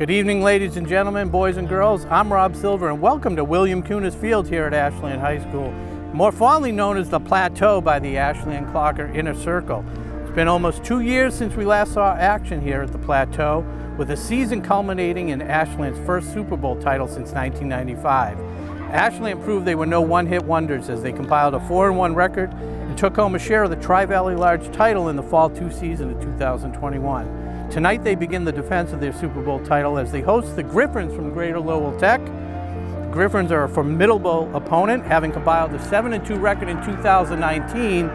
Good evening, ladies and gentlemen, boys and girls. I'm Rob Silver, and welcome to William Kunis Field here at Ashland High School, more fondly known as the Plateau by the Ashland Clocker Inner Circle. It's been almost 2 years since we last saw action here at the Plateau, with a season culminating in Ashland's first Super Bowl title since 1995. Ashland proved they were no one-hit wonders as they compiled a 4-1 record and took home a share of the Tri-Valley Large title in the Fall 2 season of 2021. Tonight they begin the defense of their Super Bowl title as they host the Griffins from Greater Lowell Tech. The Griffins are a formidable opponent, having compiled a 7-2 record in 2019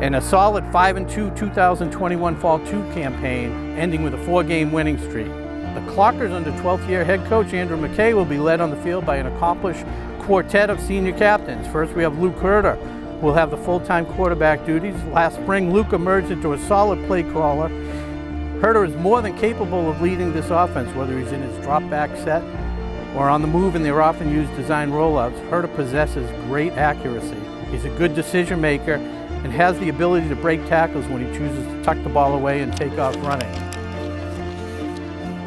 and a solid 5-2 2021 Fall 2 campaign, ending with a 4-game winning streak. The Clockers under 12th year head coach Andrew McKay will be led on the field by an accomplished quartet of senior captains. First we have Luke Herter, who will have the full-time quarterback duties. Last spring, Luke emerged into a solid play caller. Herter is more than capable of leading this offense, whether he's in his drop-back set or on the move in their often-used design rollouts. Herter possesses great accuracy. He's a good decision maker and has the ability to break tackles when he chooses to tuck the ball away and take off running.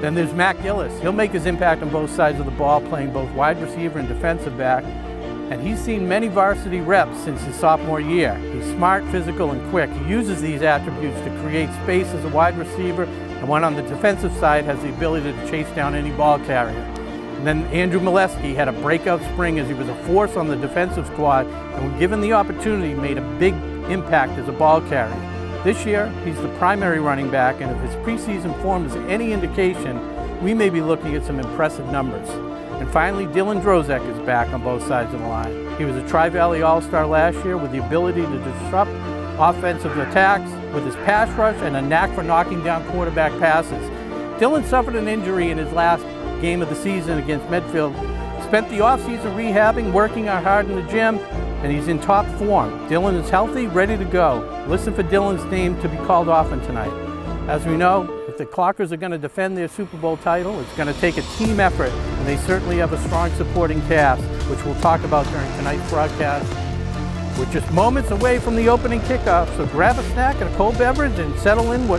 Then there's Matt Gillis. He'll make his impact on both sides of the ball, playing both wide receiver and defensive back, and he's seen many varsity reps since his sophomore year. He's smart, physical, and quick. He uses these attributes to create space as a wide receiver, and when on the defensive side has the ability to chase down any ball carrier. And then Andrew Molesky had a breakout spring as he was a force on the defensive squad, and when given the opportunity, made a big impact as a ball carrier. This year, he's the primary running back, and if his preseason form is any indication, we may be looking at some impressive numbers. And finally, Dylan Drozek is back on both sides of the line. He was a Tri-Valley All-Star last year with the ability to disrupt offensive attacks with his pass rush and a knack for knocking down quarterback passes. Dylan suffered an injury in his last game of the season against Medfield, spent the offseason rehabbing, working out hard in the gym, and he's in top form. Dylan is healthy, ready to go. Listen for Dylan's name to be called often tonight. As we know, if the Clockers are going to defend their Super Bowl title, it's going to take a team effort, and they certainly have a strong supporting cast, which we'll talk about during tonight's broadcast. We're just moments away from the opening kickoff, so grab a snack and a cold beverage and settle in for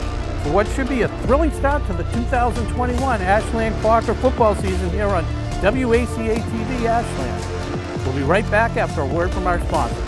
what should be a thrilling start to the 2021 Ashland Clocker football season here on WACA-TV Ashland. We'll be right back after a word from our sponsors.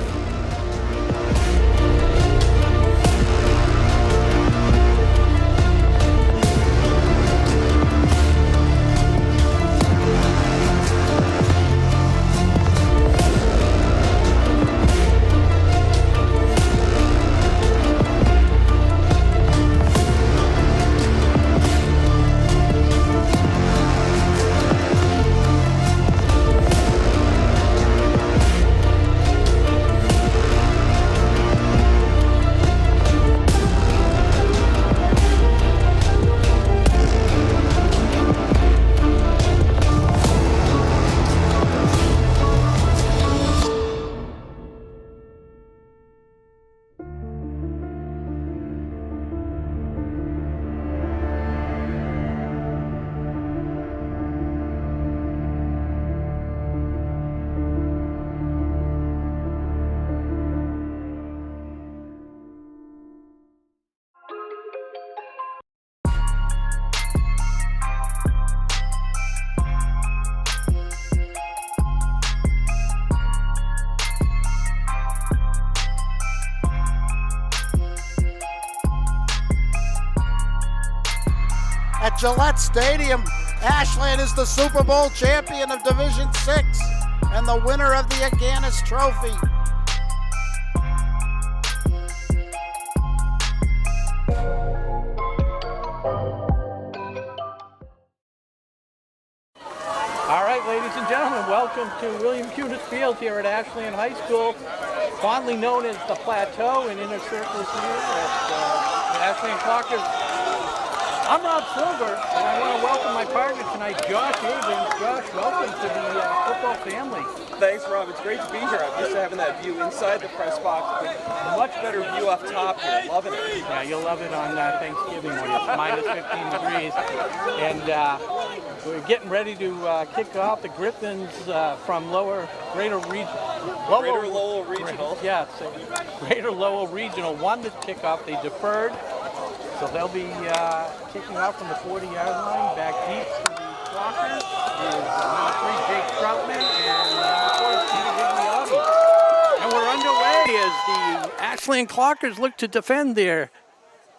At Gillette Stadium, Ashland is the Super Bowl champion of Division 6 and the winner of the Aganis Trophy. All right, ladies and gentlemen, welcome to William Kunis Field here at Ashland High School, fondly known as the Plateau in Inner Circles here at the Ashland Clockers. I'm Rob Silver, and I want to welcome my partner tonight, Josh Abrams. Josh, welcome to the football family. Thanks, Rob. It's great to be here. I'm used to having that view inside the press box. A much better view off top here. Loving it. Yeah, you'll love it on Thanksgiving when it's minus 15 degrees. And we're getting ready to kick off the Griffins from Greater Lowell Regional. Yes, Greater Lowell Regional won this kickoff. They deferred. So they'll be kicking off from the 40-yard line. Back deep for the Clockers is number 3, Jake Troutman, and number 4, Peter Gigliotti. And we're underway as the Ashland Clockers look to defend their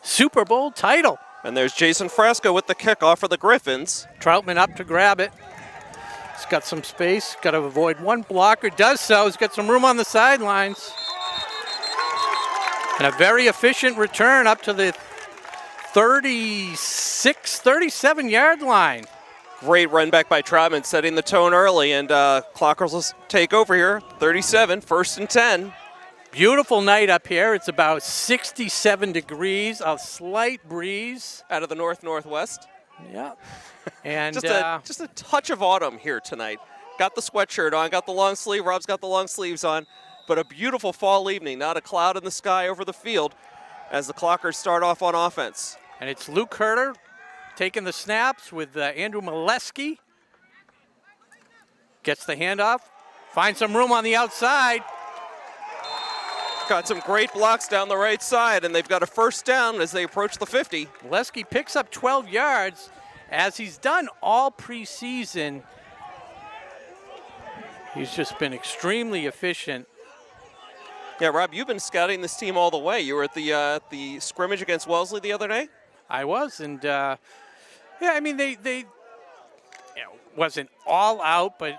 Super Bowl title. And there's Jason Frasco with the kickoff for the Griffins. Troutman up to grab it. He's got some space, got to avoid one blocker, does so. He's got some room on the sidelines. And a very efficient return up to the 37-yard line. Great run back by Troutman, setting the tone early, and Clockers will take over here. 37, 1st and 10. Beautiful night up here. It's about 67 degrees, a slight breeze. Out of the northwest. Yeah. And just a touch of autumn here tonight. Got the sweatshirt on, got the long sleeve. Rob's got the long sleeves on. But a beautiful fall evening. Not a cloud in the sky over the field as the Clockers start off on offense. And it's Luke Herter taking the snaps with Andrew Molesky. Gets the handoff. Finds some room on the outside. Got some great blocks down the right side, and they've got a 1st down as they approach the 50. Molesky picks up 12 yards, as he's done all preseason. He's just been extremely efficient. Yeah, Rob, you've been scouting this team all the way. You were at the scrimmage against Wellesley the other day? I was, and yeah, I mean, they wasn't all out, but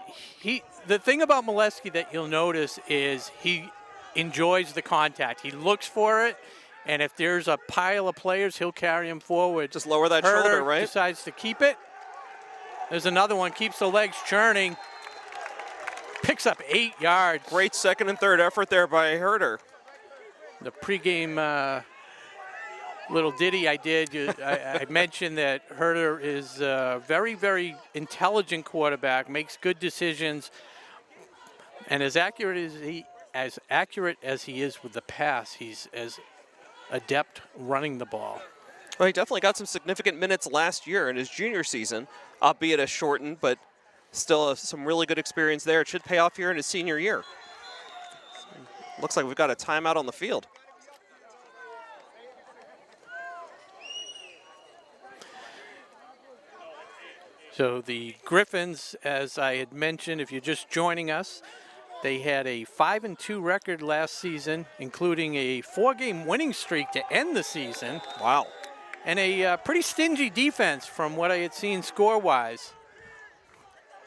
the thing about Molesky that you'll notice is he enjoys the contact. He looks for it, and if there's a pile of players, he'll carry him forward. Just lower that Herter shoulder, right? Decides to keep it. There's another one, keeps the legs churning. Picks up 8 yards. Great 2nd and 3rd effort there by Herter. The pregame little ditty I did, I mentioned that Herter is a very, very intelligent quarterback, makes good decisions, and as accurate as he is with the pass, he's as adept running the ball. Well, he definitely got some significant minutes last year in his junior season, albeit a shortened, but still some really good experience there. It should pay off here in his senior year. Looks like we've got a timeout on the field. So the Griffins, as I had mentioned, if you're just joining us, they had a 5-2 record last season, including a 4-game winning streak to end the season. Wow. And a pretty stingy defense from what I had seen score-wise.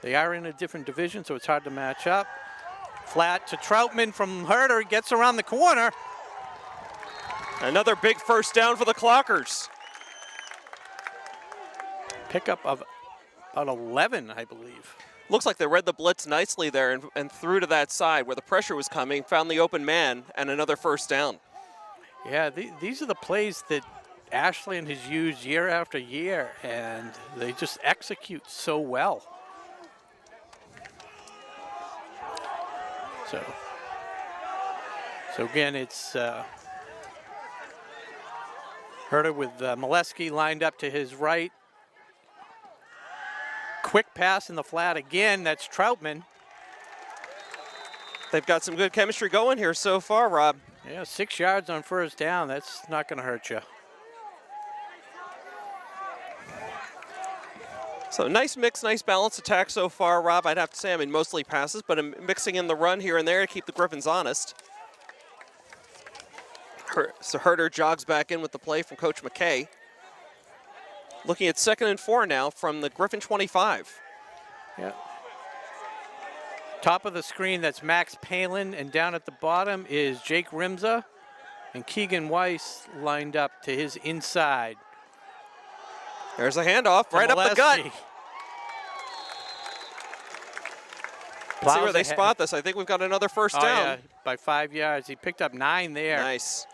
They are in a different division, so it's hard to match up. Flat to Troutman from Herter, gets around the corner. Another big 1st down for the Clockers. Pickup of about 11, I believe. Looks like they read the blitz nicely there and threw to that side where the pressure was coming, found the open man, and another 1st down. Yeah, these are the plays that Ashland has used year after year, and they just execute so well. So again, it's Herter with Molesky lined up to his right. Quick pass in the flat again, that's Troutman. They've got some good chemistry going here so far, Rob. Yeah, 6 yards on 1st down, that's not going to hurt you. So nice mix, nice balanced attack so far, Rob. I'd have to say, I mean, mostly passes, but I'm mixing in the run here and there to keep the Griffins honest. So Herter jogs back in with the play from Coach McKay. Looking at 2nd and 4 now from the Griffin 25. Yeah. Top of the screen, that's Max Palin, and down at the bottom is Jake Rimza, and Keegan Weiss lined up to his inside. There's a handoff right up the gut. Let's see where they spot this. I think we've got another 1st down. Yeah, by 5 yards. He picked up 9 there. Nice.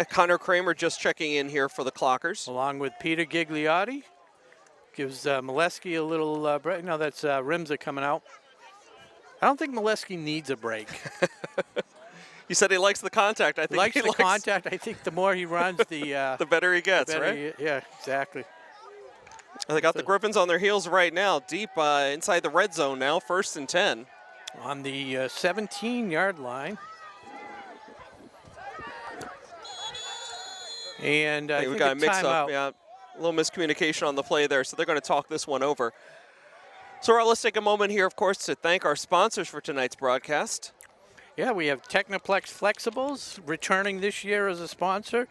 Connor Kramer just checking in here for the Clockers. Along with Peter Gigliotti. Gives Molesky a little break. No, that's Rimza coming out. I don't think Molesky needs a break. You said he likes the contact. I think likes the contact. I think the more he runs, the the better he gets, right? Yeah, exactly. They got the Griffins on their heels right now, deep inside the red zone now, 1st and 10. On the 17-yard line. And I we think got a a mix-up, timeout. yeah. A little miscommunication on the play there, so they're going to talk this one over. So let's take a moment here, of course, to thank our sponsors for tonight's broadcast. Yeah, we have Technoplex Flexibles returning this year as a sponsor.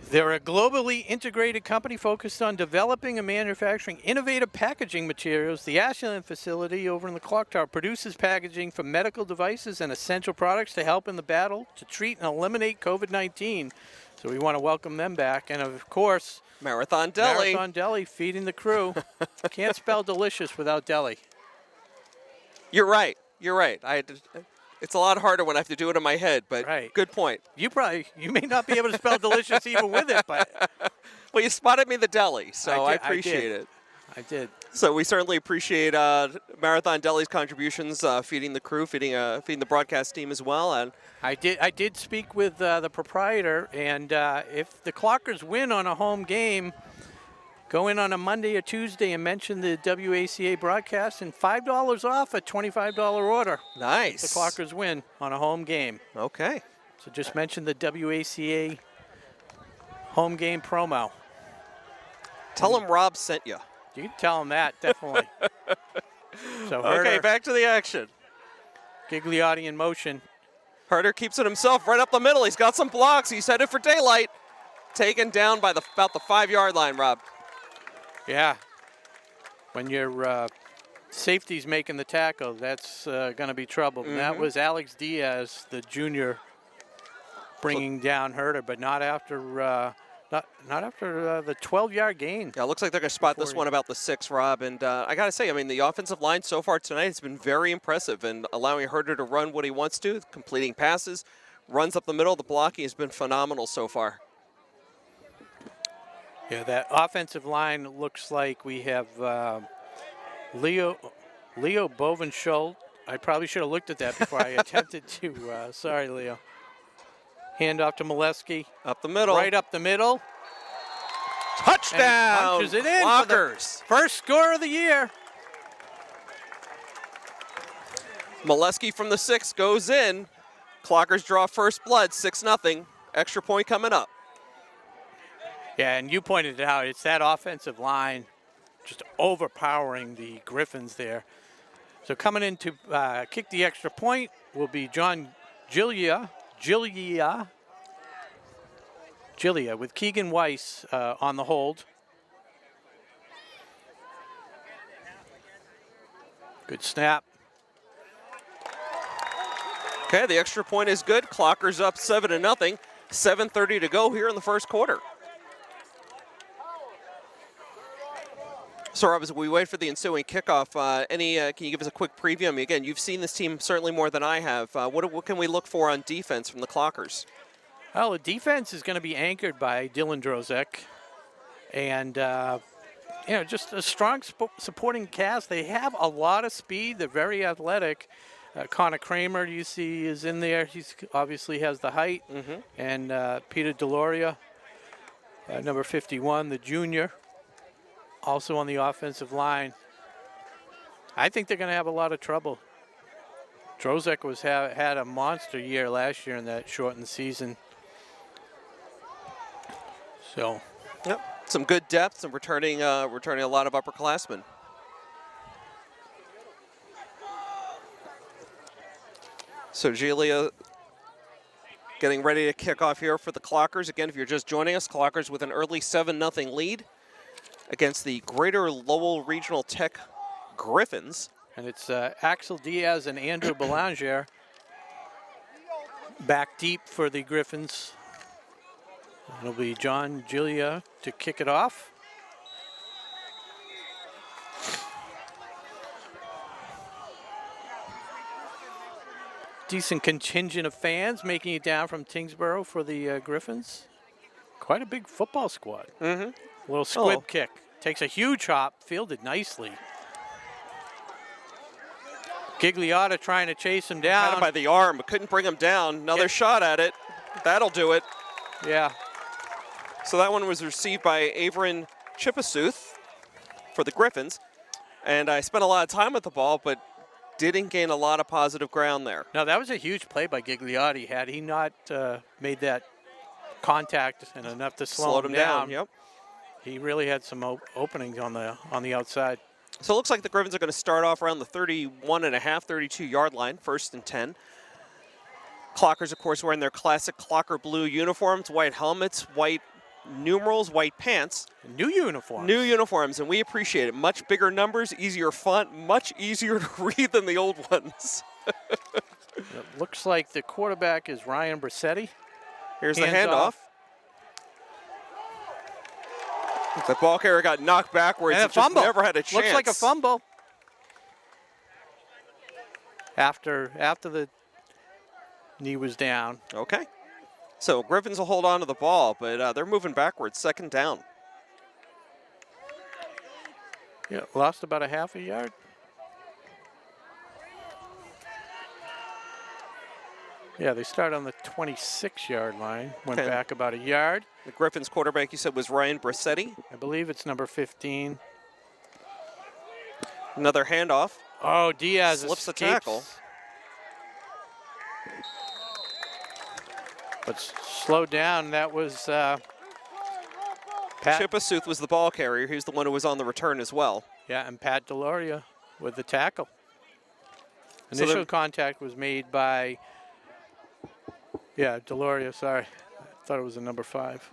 They're a globally integrated company focused on developing and manufacturing innovative packaging materials. The Ashland facility over in the clock tower produces packaging for medical devices and essential products to help in the battle to treat and eliminate COVID-19. So we want to welcome them back. And of course, Marathon Deli. Marathon Deli feeding the crew. Can't spell delicious without deli. You're right. You're right. It's a lot harder when I have to do it in my head, but good point. You may not be able to spell delicious even with it, but well, you spotted me the deli, so I appreciate it. I did. So we certainly appreciate Marathon Deli's contributions, feeding the crew, feeding the broadcast team as well. And I did speak with the proprietor, and if the Clockers win on a home game, go in on a Monday or Tuesday and mention the WACA broadcast, and $5 off a $25 order. Nice. The Clockers win on a home game. Okay. So just mention the WACA home game promo. Tell them Rob sent you. You can tell them that, definitely. So okay, back to the action. Gigliotti in motion. Herder keeps it himself right up the middle. He's got some blocks. He's headed for daylight. Taken down by about the 5-yard line, Rob. Yeah. When your safety's making the tackle, that's going to be trouble. And that was Alex Diaz, the junior, bringing down Herder, but not after not after the 12-yard gain. Yeah, it looks like they're going to spot this one about the 6, Rob. And I got to say, I mean, the offensive line so far tonight has been very impressive, and allowing Herder to run what he wants to, completing passes, runs up the middle. The blocking has been phenomenal so far. Yeah, that offensive line looks like we have Leo Bovenschultz. I probably should have looked at that before I attempted to. Sorry, Leo. Hand off to Molesky. Up the middle. Right up the middle. Touchdown! Punches it in. Clockers. First score of the year. Molesky from the 6 goes in. Clockers draw first blood, 6-0. Extra point coming up. Yeah, and you pointed it out. It's that offensive line just overpowering the Griffins there. So coming in to kick the extra point will be John Gillia with Keegan Weiss on the hold. Good snap. Okay, the extra point is good. Clockers up 7-0. 7:30 to go here in the first quarter. So, Rob, as we wait for the ensuing kickoff, can you give us a quick preview? I mean, again, you've seen this team certainly more than I have. What can we look for on defense from the Clockers? Well, the defense is going to be anchored by Dylan Drozek, and just a strong supporting cast. They have a lot of speed. They're very athletic. Connor Kramer, you see, is in there. He's obviously has the height, and Peter Deloria, number 51, the junior. Also on the offensive line. I think they're going to have a lot of trouble. Drozek had a monster year last year in that shortened season. So, yep, some good depth and returning a lot of upperclassmen. So Gilia getting ready to kick off here for the Clockers. Again, if you're just joining us, Clockers with an early 7-0 lead against the Greater Lowell Regional Tech Griffins. And it's Axel Diaz and Andrew Belanger back deep for the Griffins. It'll be John Gillia to kick it off. Decent contingent of fans making it down from Tingsboro for the Griffins. Quite a big football squad. Little squib kick. Takes a huge hop, fielded nicely. Gigliotta trying to chase him down. Had him by the arm, but couldn't bring him down. Another shot at it. That'll do it. Yeah. So that one was received by Averin Chipasuth for the Griffins. And I spent a lot of time with the ball, but didn't gain a lot of positive ground there. No, that was a huge play by Gigliotti. Had he not made that contact and enough to slow Slowed him him down. down. Yep. He really had some openings on the outside. So it looks like the Griffins are going to start off around the 31.5, 32-yard line, 1st and 10. Clockers, of course, wearing their classic Clocker blue uniforms, white helmets, white numerals, white pants. New uniforms. New uniforms, and we appreciate it. Much bigger numbers, easier font, much easier to read than the old ones. It looks like the quarterback is Ryan Brissetti. Here's the handoff. The ball carrier got knocked backwards. And a it just fumble. Never had a chance. Looks like a fumble. After the knee was down. Okay. So Griffins will hold on to the ball, but they're moving backwards, 2nd down. Yeah, lost about a half a yard. Yeah, they start on the 26-yard line, went Okay. back about a yard. The Griffins quarterback, you said, was Ryan Brissetti. I believe it's number 15. Another handoff. Oh, Diaz Slips the escapes. tackle. But slowed down. That was Pat. Chip Asuth was the ball carrier. He was the one who was on the return as well. Yeah, and Pat Deloria with the tackle. So Initial contact was made by, yeah, Deloria, sorry. I thought it was a number 5.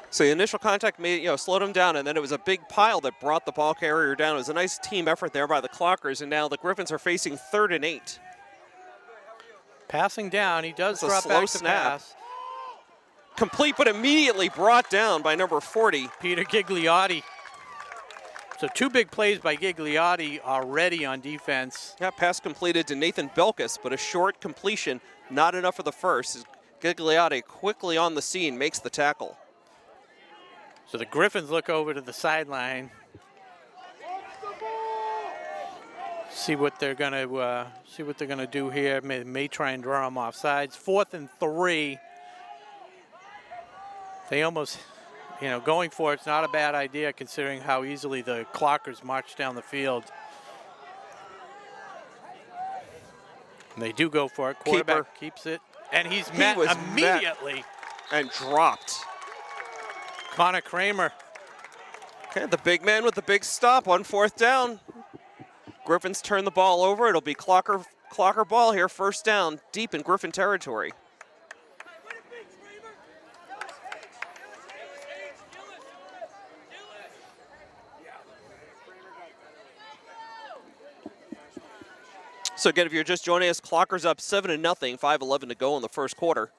So the initial contact made, slowed him down, and then it was a big pile that brought the ball carrier down. It was a nice team effort there by the Clockers, and now the Griffins are facing 3rd and 8. Passing down, he does It's a drop slow back to snap. pass. Complete, but immediately brought down by number 40. Peter Gigliotti. So 2 big plays by Gigliotti already on defense. Yeah, pass completed to Nathan Belkis, but a short completion, not enough for the first. Gigliotti quickly on the scene, makes the tackle. So the Griffins look over to the sideline. See what they're gonna do here. May try and draw them off sides. 4th and 3. They almost, going for it's not a bad idea considering how easily the Clockers march down the field. And they do go for it. Quarterback keeps it, and he's met immediately. And dropped. Connor Kramer. Okay, the big man with the big stop on 4th down. Griffins turn the ball over. It'll be Clocker ball here, 1st down, deep in Griffin territory. So again, if you're just joining us, Clockers up 7-0, 5:11 to go in the 1st quarter.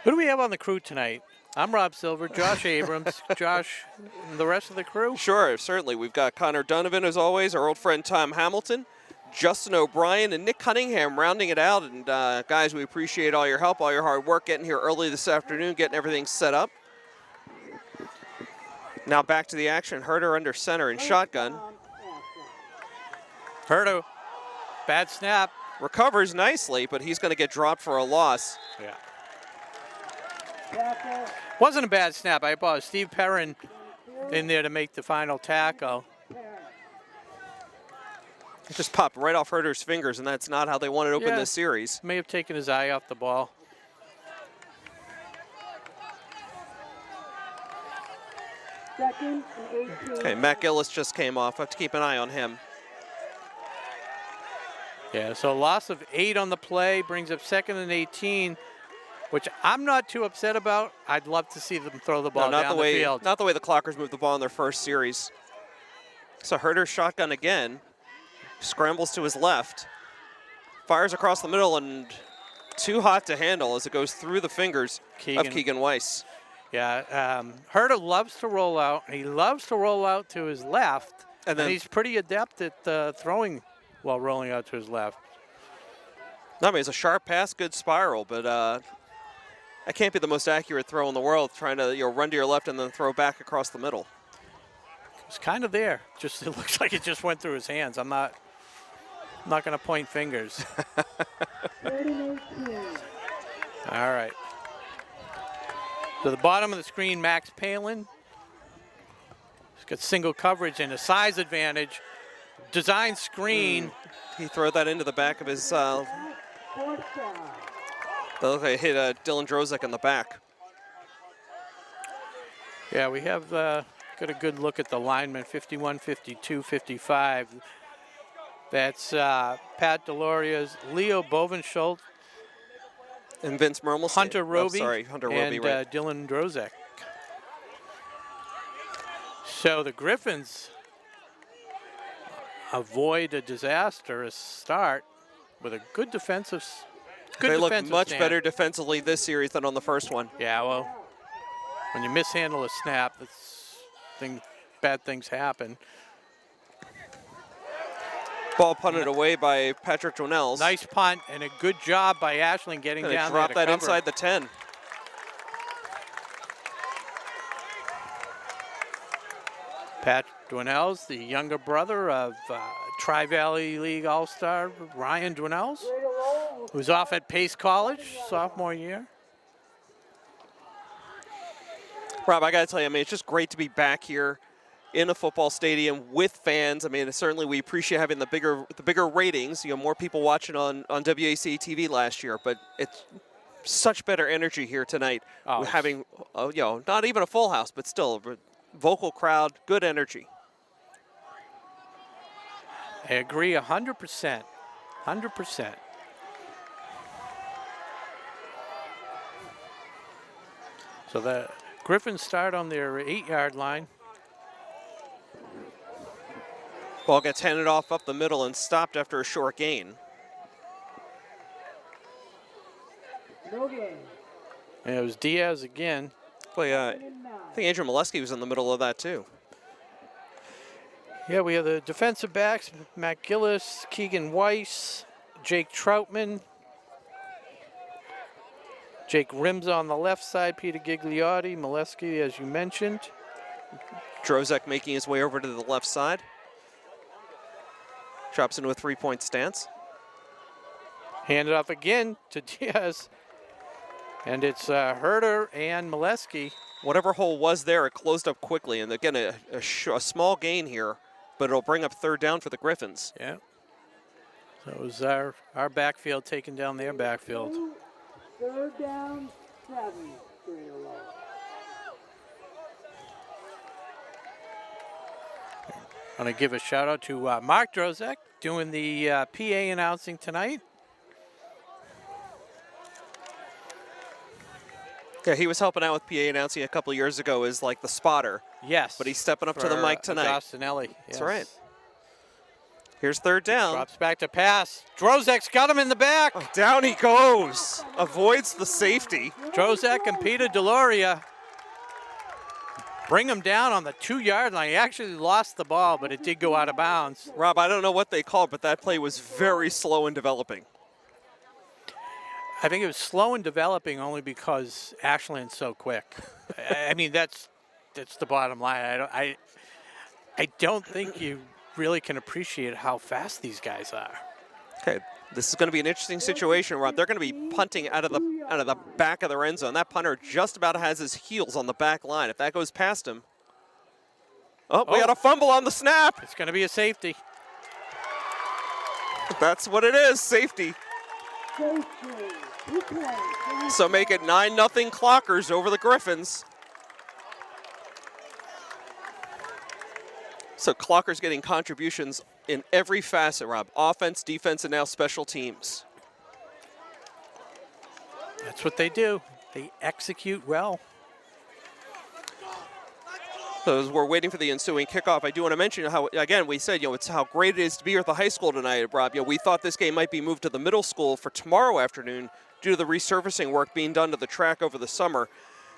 Who do we have on the crew tonight? I'm Rob Silver, Josh Abrams, Josh, and the rest of the crew. Sure, certainly. We've got Connor Donovan, as always, our old friend Tom Hamilton, Justin O'Brien, and Nick Cunningham rounding it out. And guys, we appreciate all your help, all your hard work getting here early this afternoon, getting everything set up. Now back to the action. Herder under center and shotgun. Herder, bad snap. Recovers nicely, but he's going to get dropped for a loss. Yeah. Wasn't a bad snap. I apologize. Steve Perrin in there to make the final tackle. It just popped right off Herder's fingers, and that's not how they wanted to open this series. May have taken his eye off the ball. Okay, Matt Gillis just came off. I have to keep an eye on him. Yeah, so a loss of 8 on the play brings up 2nd and 18, which I'm not too upset about. I'd love to see them throw the ball down the field. Not the way the Clockers moved the ball in their first series. So Herder shotgun again. Scrambles to his left. Fires across the middle and too hot to handle as it goes through the fingers of Keegan Weiss. Yeah, Herder loves to roll out. He loves to roll out to his left, and he's pretty adept at throwing while rolling out to his left. I mean, it's a sharp pass, good spiral, but that can't be the most accurate throw in the world, trying to run to your left and then throw back across the middle. It's kind of there. Just it looks like it just went through his hands. I'm not going to point fingers. All right. To the bottom of the screen, Max Palin. He's got single coverage and a size advantage. Design screen. He threw that into the back of his They look like they hit Dylan Drozek in the back. Yeah, we have got a good look at the linemen, 51, 52, 55. That's Pat Deloria's, Leo Bovenschultz, And Vince Mermelstein. Hunter Roby, Hunter Roby, and right. Dylan Drozek. So the Griffins avoid a disastrous start with a good defensive. They look much stand. better defensively this series than on the first one. Yeah, well, when you mishandle a snap, bad things happen. Ball punted away by Patrick Donnells. Nice punt and a good job by Ashland getting And down they drop there to that cover. inside the 10. Pat Donnells, the younger brother of Tri-Valley League All-Star Ryan Donnells, who's off at Pace College, sophomore year. Rob, I got to tell you, I mean, it's just great to be back here in a football stadium with fans. I mean, certainly we appreciate having the bigger ratings. You know, more people watching on WACA-TV last year, but it's such better energy here tonight. Oh, We're having, you know, not even a full house, but still a vocal crowd, good energy. I agree 100%. 100%. So the Griffins start on their 8-yard line. Ball gets handed off up the middle and stopped after a short gain. And it was Diaz again. Boy, I think Andrew Molesky was in the middle of that too. Yeah, we have the defensive backs, Matt Gillis, Keegan Weiss, Jake Troutman, Jake Rims on the left side, Peter Gigliotti, Molesky, as you mentioned. Drozek making his way over to the left side. Drops into a 3-point stance. Handed off again to Diaz. And it's Herder and Molesky. Whatever hole was there, it closed up quickly. And again, a small gain here, but it'll bring up third down for the Griffins. Yeah. So it was our backfield taking down their backfield. Third down, 7. I want to give a shout out to Mark Drozek doing the PA announcing tonight. Yeah, he was helping out with PA announcing a couple of years ago as like the spotter. Yes. But he's stepping up to the mic tonight. Agostinelli. Yes. That's right. Here's third down. Drops back to pass. Drozek's got him in the back. Oh, down he goes. Avoids the safety. Drozek and Peter Deloria bring him down on the 2-yard line. He actually lost the ball, but it did go out of bounds. Rob, I don't know what they called, but that play was very slow in developing. I think it was slow in developing only because Ashland's so quick. I mean, that's the bottom line. I don't think you really can appreciate how fast these guys are. Okay, this is going to be an interesting situation, Rob. They're going to be punting out of the back of their end zone. That punter just about has his heels on the back line. If that goes past him. Oh, we got a fumble on the snap. It's going to be a safety. That's what it is, safety. So make it 9-0 Clockers over the Griffins. So Clockers getting contributions in every facet, Rob. Offense, defense, and now special teams. That's what they do. They execute well. So as we're waiting for the ensuing kickoff, I do want to mention how, again, we said, it's how great it is to be here at the high school tonight, Rob. We thought this game might be moved to the middle school for tomorrow afternoon due to the resurfacing work being done to the track over the summer.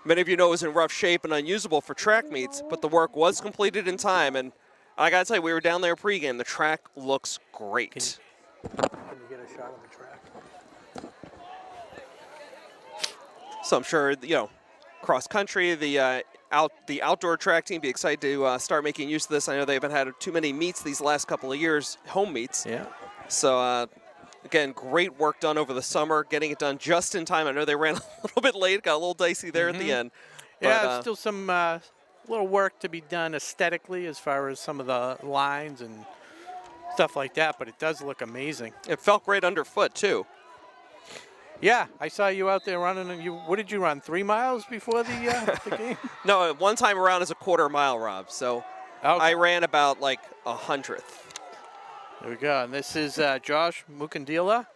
Many of you know it was in rough shape and unusable for track meets, but the work was completed in time, and I got to tell you, we were down there pregame. The track looks great. Can you get a shot of the track? So I'm sure, cross country, the outdoor track team be excited to start making use of this. I know they haven't had too many meets these last couple of years, home meets. Yeah. So, again, great work done over the summer, getting it done just in time. I know they ran a little bit late, got a little dicey there at the end. Yeah, still some little work to be done aesthetically as far as some of the lines and stuff like that, but it does look amazing. It felt great underfoot, too. Yeah, I saw you out there running. And what did you run? 3 miles before the game? No, one time around is a quarter-mile, Rob. So I ran about like 100th. There we go. And this is Josh Mukandila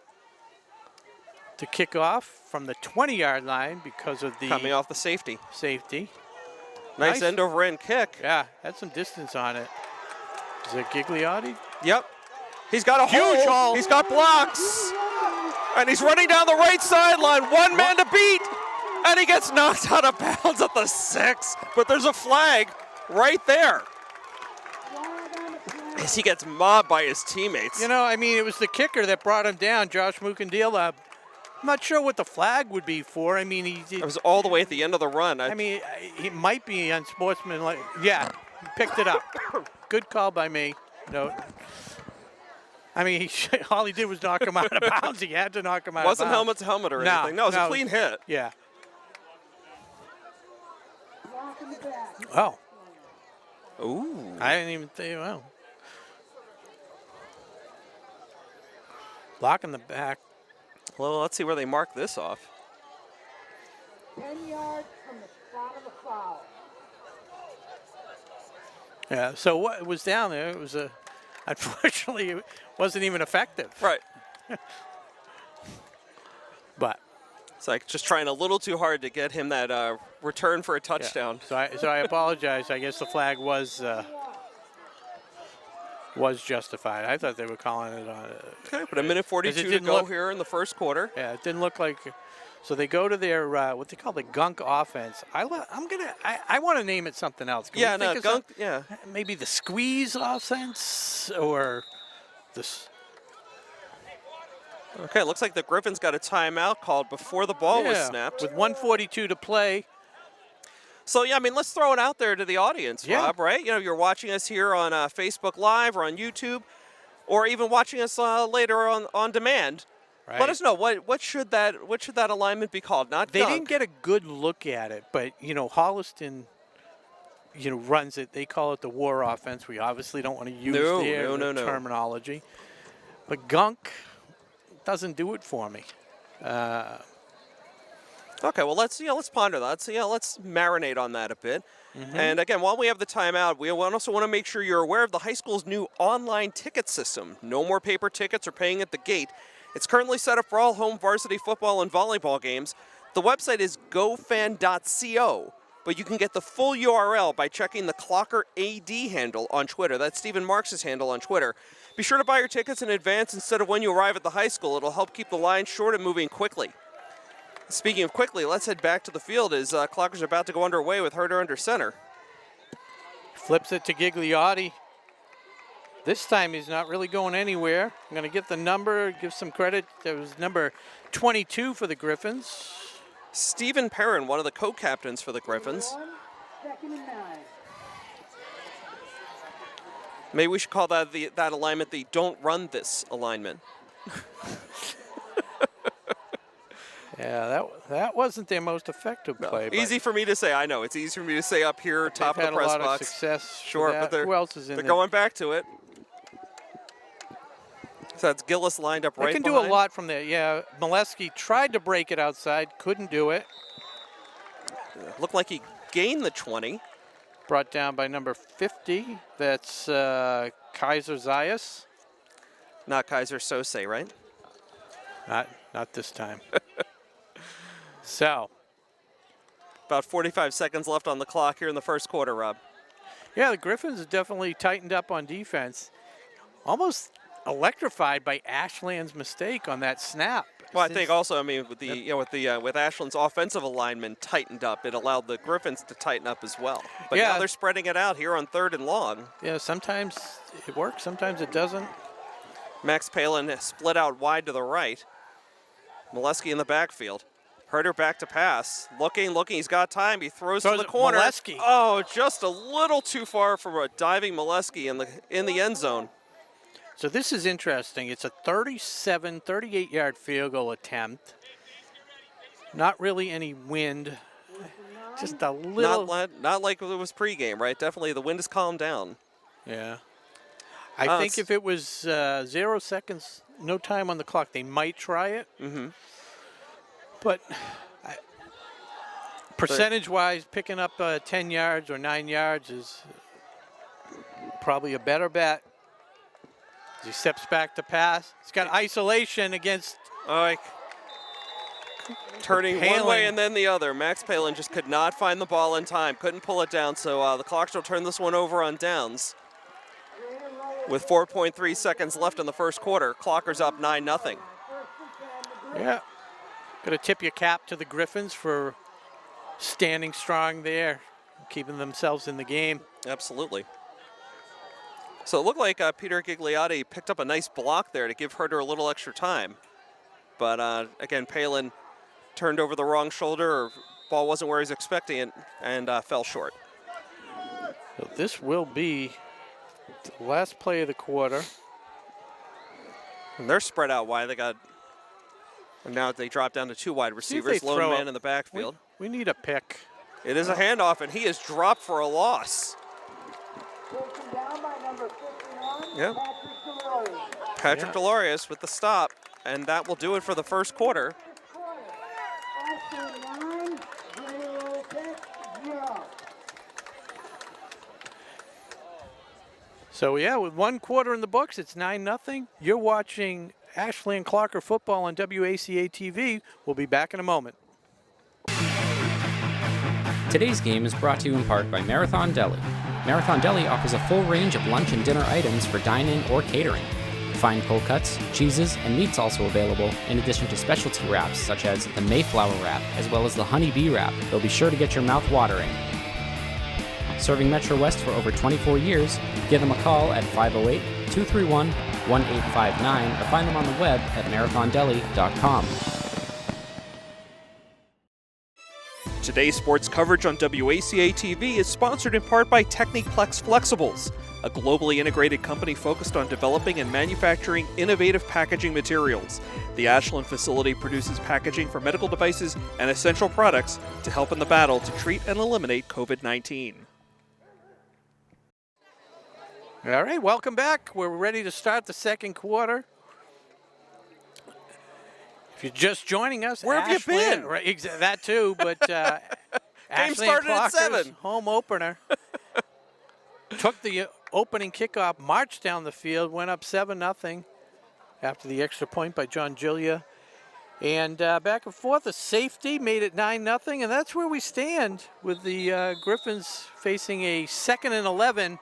to kick off from the 20-yard line because of the coming off the safety. Nice end-over-end kick. Yeah, had some distance on it. Is it Gigliotti? Yep. He's got a Huge hole. He's got blocks. And he's running down the right sideline. One man to beat. And he gets knocked out of bounds at the 6. But there's a flag right there. As he gets mobbed by his teammates. You know, I mean, it was the kicker that brought him down, Josh Mukandila. I'm not sure what the flag would be for. I mean, it was all the way at the end of the run. I mean, he might be unsportsmanlike. Yeah, he picked it up. Good call by me. No. I mean, all he did was knock him out of bounds. He had to knock him out of bounds. Wasn't helmet to helmet or anything. No, it was a clean hit. Yeah. Oh. Ooh. I didn't even think, well. Block in the back. Well, let's see where they mark this off. 10 yards from the spot of the foul. Yeah, so what was down there? It was unfortunately, it wasn't even effective. Right. But it's like just trying a little too hard to get him that return for a touchdown. Yeah. So I apologize. I guess the flag was justified. I thought they were calling it on. Okay, but 1:42 to go here in the first quarter. Yeah, it didn't look like. So they go to their what they call the Gunk Offense. I want to name it something else. Can yeah, we think of Gunk. Yeah, maybe the Squeeze Offense or this. Okay, looks like the Griffins got a timeout called before the ball was snapped. With 1:42 to play. So, yeah, I mean, let's throw it out there to the audience, Rob, right? You know, you're watching us here on Facebook Live or on YouTube or even watching us later on demand. Right. Let us know, what should that alignment be called? Not They Gunk. didn't get a good look at it, but, you know, Holliston, you know, runs it. They call it the war offense. We obviously don't want to use their terminology. But Gunk doesn't do it for me. Okay, well let's ponder that. Let's marinate on that a bit. And again, while we have the timeout, we also want to make sure you're aware of the high school's new online ticket system. No more paper tickets or paying at the gate. It's currently set up for all home varsity football and volleyball games. The website is gofan.co, but you can get the full URL by checking the Clocker AD handle on Twitter. That's Stephen Marks' handle on Twitter. Be sure to buy your tickets in advance instead of when you arrive at the high school. It'll help keep the line short and moving quickly. Speaking of quickly, let's head back to the field as Clockers are about to go underway with Herder under center. Flips it to Gigliotti. This time he's not really going anywhere. I'm going to get the number, give some credit. There was number 22 for the Griffins. Stephen Perrin, one of the co-captains for the Griffins. 2nd and 9. Maybe we should call that alignment the don't run this alignment. Yeah, that wasn't their most effective play. Easy for me to say. I know it's easy for me to say up here, top of the press box. They've had a lot of success. Sure, but who else is in they're going back to it. So that's Gillis lined up right behind. They can do a lot from there. Yeah, Molesky tried to break it outside, couldn't do it. Looked like he gained the 20. Brought down by number 50. That's Kaiser Zayas. Not Kaiser Sose, right? Not this time. So. About 45 seconds left on the clock here in the first quarter, Rob. Yeah, the Griffins have definitely tightened up on defense. Almost electrified by Ashland's mistake on that snap. Well, I think also, I mean, with Ashland's offensive alignment tightened up, it allowed the Griffins to tighten up as well. But now they're spreading it out here on 3rd and long. Yeah, sometimes it works, sometimes it doesn't. Max Palin split out wide to the right. Molesky in the backfield. Herder back to pass. Looking. He's got time. He throws to the corner. Molesky. Oh, just a little too far from a diving Molesky in the end zone. So this is interesting. It's a 38-yard field goal attempt. Not really any wind. Just a little. Not like it was pregame, right? Definitely the wind has calmed down. Yeah. I think if it was 0 seconds, no time on the clock, they might try it. But percentage-wise, picking up 10 yards or 9 yards is probably a better bet. As he steps back to pass. He's got isolation against... turning one way and then the other. Max Palin just could not find the ball in time. Couldn't pull it down, so the Clocks will turn this one over on downs. With 4.3 seconds left in the first quarter, Clockers up 9-0. Yeah. Got to tip your cap to the Griffins for standing strong there, keeping themselves in the game. Absolutely. So it looked like Peter Gigliotti picked up a nice block there to give Herder a little extra time. But again, Palin turned over the wrong shoulder, or ball wasn't where he was expecting it, and fell short. So this will be the last play of the quarter. And they're spread out wide. And now they drop down to 2 wide receivers, lone man in the backfield. We need a pick. It is a handoff, and he is dropped for a loss. Taken down by number 51, Yep. Patrick Delorier. Patrick Delorius with the stop, and that will do it for the first quarter. After 9, 0, 0. So yeah, with 1 quarter in the books, it's 9-0. You're watching Ashland Clocker football on WACA-TV. We'll be back in a moment. Today's game is brought to you in part by Marathon Deli. Marathon Deli offers a full range of lunch and dinner items for dine-in or catering. Fine cold cuts, cheeses, and meats also available, in addition to specialty wraps such as the Mayflower wrap as well as the Honey Bee wrap. They'll be sure to get your mouth watering. Serving Metro West for over 24 years, give them a call at 508-231-1859 or find them on the web at marathondeli.com. Today's sports coverage on WACA-TV is sponsored in part by Techniplex Flexibles, a globally integrated company focused on developing and manufacturing innovative packaging materials. The Ashland facility produces packaging for medical devices and essential products to help in the battle to treat and eliminate COVID-19. All right, welcome back. We're ready to start the second quarter. If you're just joining us, where have you been? Right, that too, but Game Ashland started at Clockers 7. Home opener. Took the opening kickoff, marched down the field, went up 7-0 after the extra point by John Gillia. And back and forth, a safety made it 9-0, and that's where we stand with the Griffins facing a 2nd and 11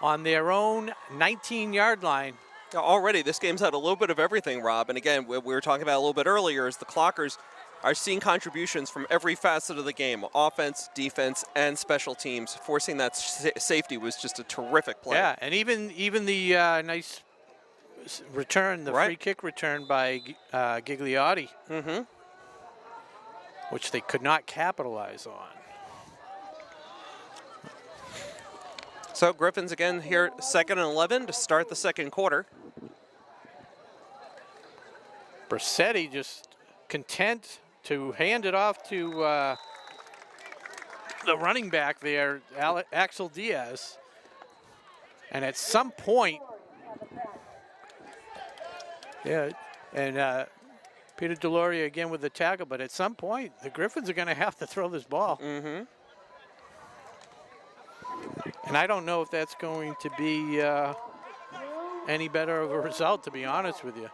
on their own 19-yard line. Already, this game's had a little bit of everything, Rob. And again, we were talking about a little bit earlier, is the Clockers are seeing contributions from every facet of the game, offense, defense, and special teams. Forcing that safety was just a terrific play. Yeah, and even the nice return, the free kick return by Gigliotti, which they could not capitalize on. So Griffins again here, 2nd and 11 to start the second quarter. Varsity just content to hand it off to the running back there, Axel Diaz. And at some point, yeah, and Peter Delorier again with the tackle, but at some point, the Griffins are going to have to throw this ball. And I don't know if that's going to be any better of a result, to be honest with you.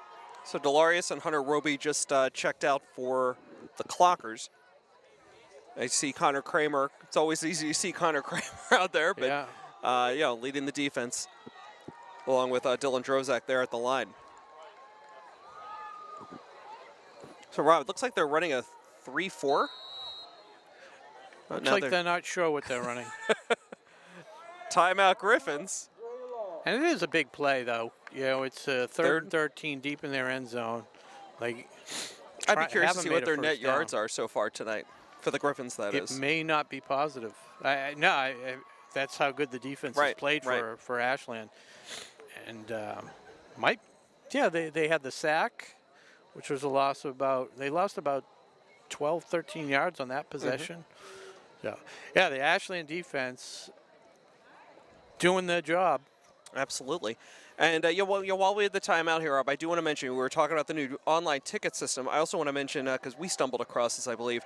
So Delorius and Hunter Roby just checked out for the Clockers. I see Connor Kramer. It's always easy to see Connor Kramer out there, but leading the defense along with Dylan Drozek there at the line. So Rob, it looks like they're running a 3-4. Looks like they're not sure what they're running. Timeout Griffins. And it is a big play, though. You know, it's third and 13 deep in their end zone. Like, I'd be curious to see what their net yards are so far tonight for the Griffins. It may not be positive. That's how good the defense has played for Ashland. And they had the sack, which was a loss of they lost about 12, 13 yards on that possession. So, yeah, the Ashland defense doing their job. Absolutely. And while we had the timeout here, Rob, I do want to mention, we were talking about the new online ticket system. I also want to mention, because we stumbled across this, I believe,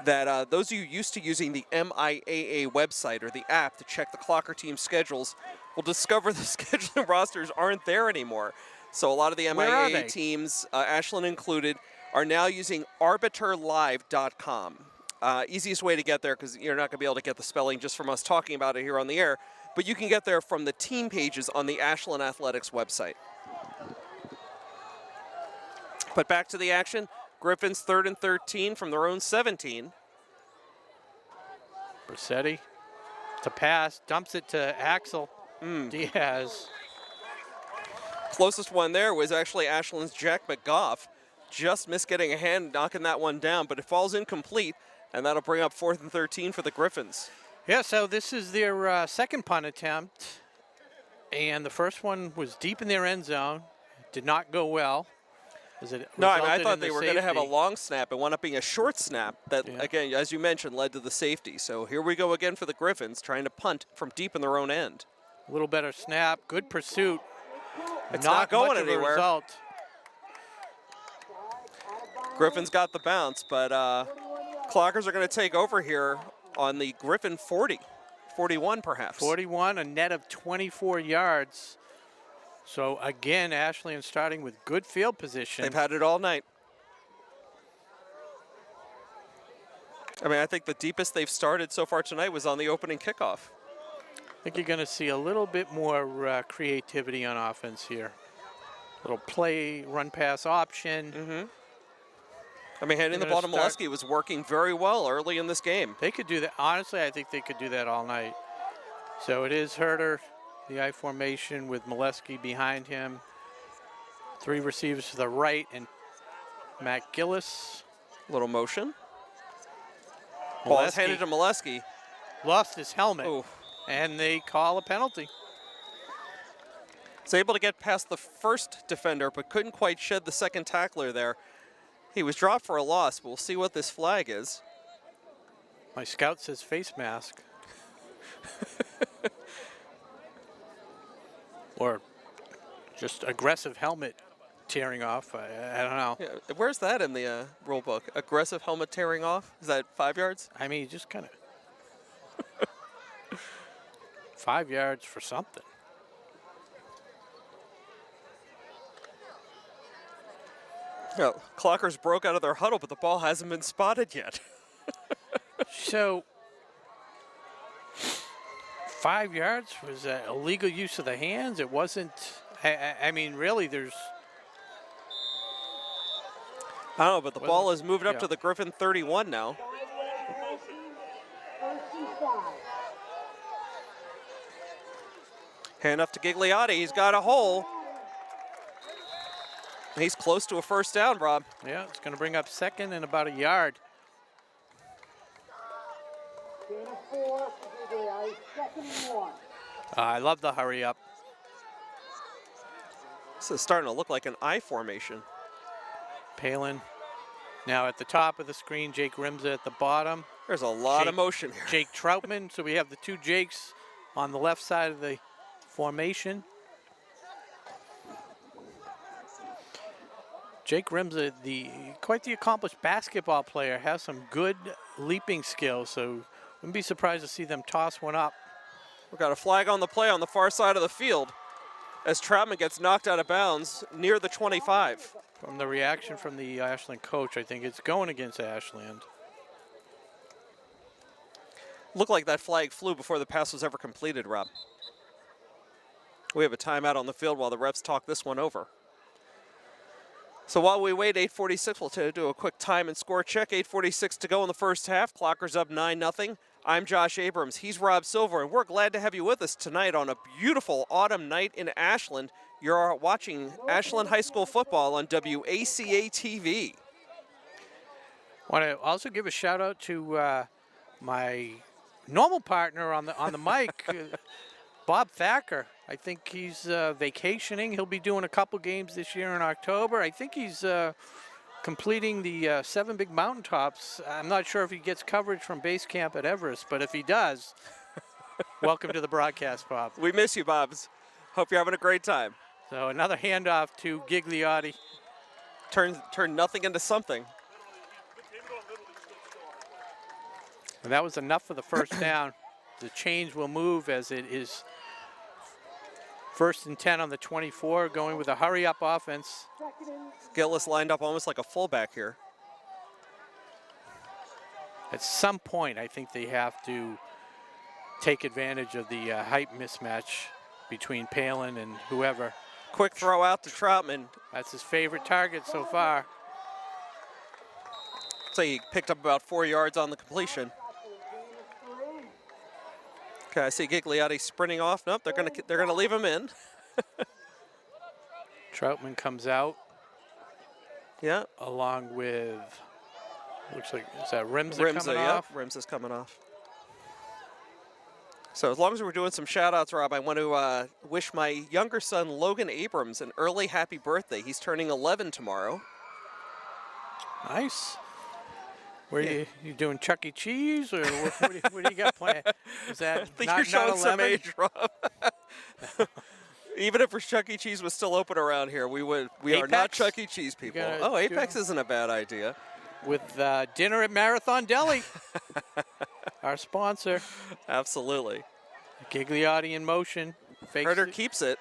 that those of you used to using the MIAA website or the app to check the Clocker team schedules will discover the scheduling rosters aren't there anymore. So a lot of the MIAA teams, Ashland included, are now using arbiterlive.com. Easiest way to get there, because you're not going to be able to get the spelling just from us talking about it here on the air, but you can get there from the team pages on the Ashland Athletics website. But back to the action. Griffins 3rd and 13 from their own 17. Varsity to pass, dumps it to Axel Diaz. Closest one there was actually Ashland's Jack McGough. Just missed getting a hand, knocking that one down, but it falls incomplete, and that'll bring up 4th and 13 for the Griffins. Yeah, so this is their second punt attempt, and the first one was deep in their end zone. Did not go well. No, I thought they were going to have a long snap. It wound up being a short snap that, again, as you mentioned, led to the safety. So here we go again for the Griffins, trying to punt from deep in their own end. A little better snap, good pursuit. It's not going anywhere. Result. Griffins got the bounce, but Clockers are going to take over here on the Griffin 40, 41 perhaps. 41, a net of 24 yards. So again, Ashland starting with good field position. They've had it all night. I mean, I think the deepest they've started so far tonight was on the opening kickoff. I think you're going to see a little bit more creativity on offense here. Little play, run pass option. I mean, handing the ball to Molesky was working very well early in this game. They could do that. Honestly, I think they could do that all night. So it is Herter, the I formation with Molesky behind him. 3 receivers to the right and Matt Gillis. Little motion. Ball is handed to Molesky. Lost his helmet. Ooh. And they call a penalty. Was able to get past the first defender, but couldn't quite shed the second tackler there. He was dropped for a loss, but we'll see what this flag is. My scout says face mask. Or just aggressive helmet tearing off. I don't know. Yeah, where's that in the rule book? Aggressive helmet tearing off? Is that 5 yards? I mean, just kind of 5 yards for something. Yeah, Clockers broke out of their huddle, but the ball hasn't been spotted yet. So 5 yards was illegal use of the hands. It wasn't. I mean, really, there's. I don't know, but the ball has moved up to the Griffin 31 now. Hand off to Gigliotti. He's got a hole. He's close to a first down, Rob. Yeah, it's going to bring up second and about a yard. I love the hurry up. This is starting to look like an I formation. Palin now at the top of the screen, Jake Rimza at the bottom. There's a lot of motion here. Jake Troutman, so we have the 2 Jakes on the left side of the formation. Jake Rimza, quite the accomplished basketball player, has some good leaping skills, so wouldn't be surprised to see them toss one up. We've got a flag on the play on the far side of the field as Troutman gets knocked out of bounds near the 25. From the reaction from the Ashland coach, I think it's going against Ashland. Looked like that flag flew before the pass was ever completed, Rob. We have a timeout on the field while the refs talk this one over. So while we wait, 8:46, we'll do a quick time and score check. 8:46 to go in the first half. Clockers up 9-0. I'm Josh Abrams. He's Rob Silver, and we're glad to have you with us tonight on a beautiful autumn night in Ashland. You're watching Ashland High School football on WACA-TV. I want to also give a shout out to my normal partner on the mic, Bob Thacker. I think he's vacationing. He'll be doing a couple games this year in October. I think he's completing the 7 big mountaintops. I'm not sure if he gets coverage from base camp at Everest, but if he does, welcome to the broadcast, Bob. We miss you, Bobs. Hope you're having a great time. So another handoff to Gigliotti. Turn nothing into something. And that was enough for the first down. The change will move as it is 1st and 10 on the 24, going with a hurry-up offense. Gillis lined up almost like a fullback here. At some point, I think they have to take advantage of the height mismatch between Palin and whoever. Quick throw out to Troutman. That's his favorite target so far. So he picked up about 4 yards on the completion. Okay, I see Gigliotti sprinting off. Nope, they're gonna leave him in. Troutman comes out. Yeah. Along with, looks like, is that Rimza coming yeah, off? Rimza's coming off. So as long as we're doing some shout outs, Rob, I want to wish my younger son, Logan Abrams, an early happy birthday. He's turning 11 tomorrow. Nice. Where you doing Chuck E. Cheese, or what do you got planned? Is that I think not, you're showing not some 11? age, Rob. Even if Chuck E. Cheese was still open around here, we are not Chuck E. Cheese people. Oh, Apex isn't a bad idea. With dinner at Marathon Deli, our sponsor. Absolutely. Gigliotti in motion. Herder keeps it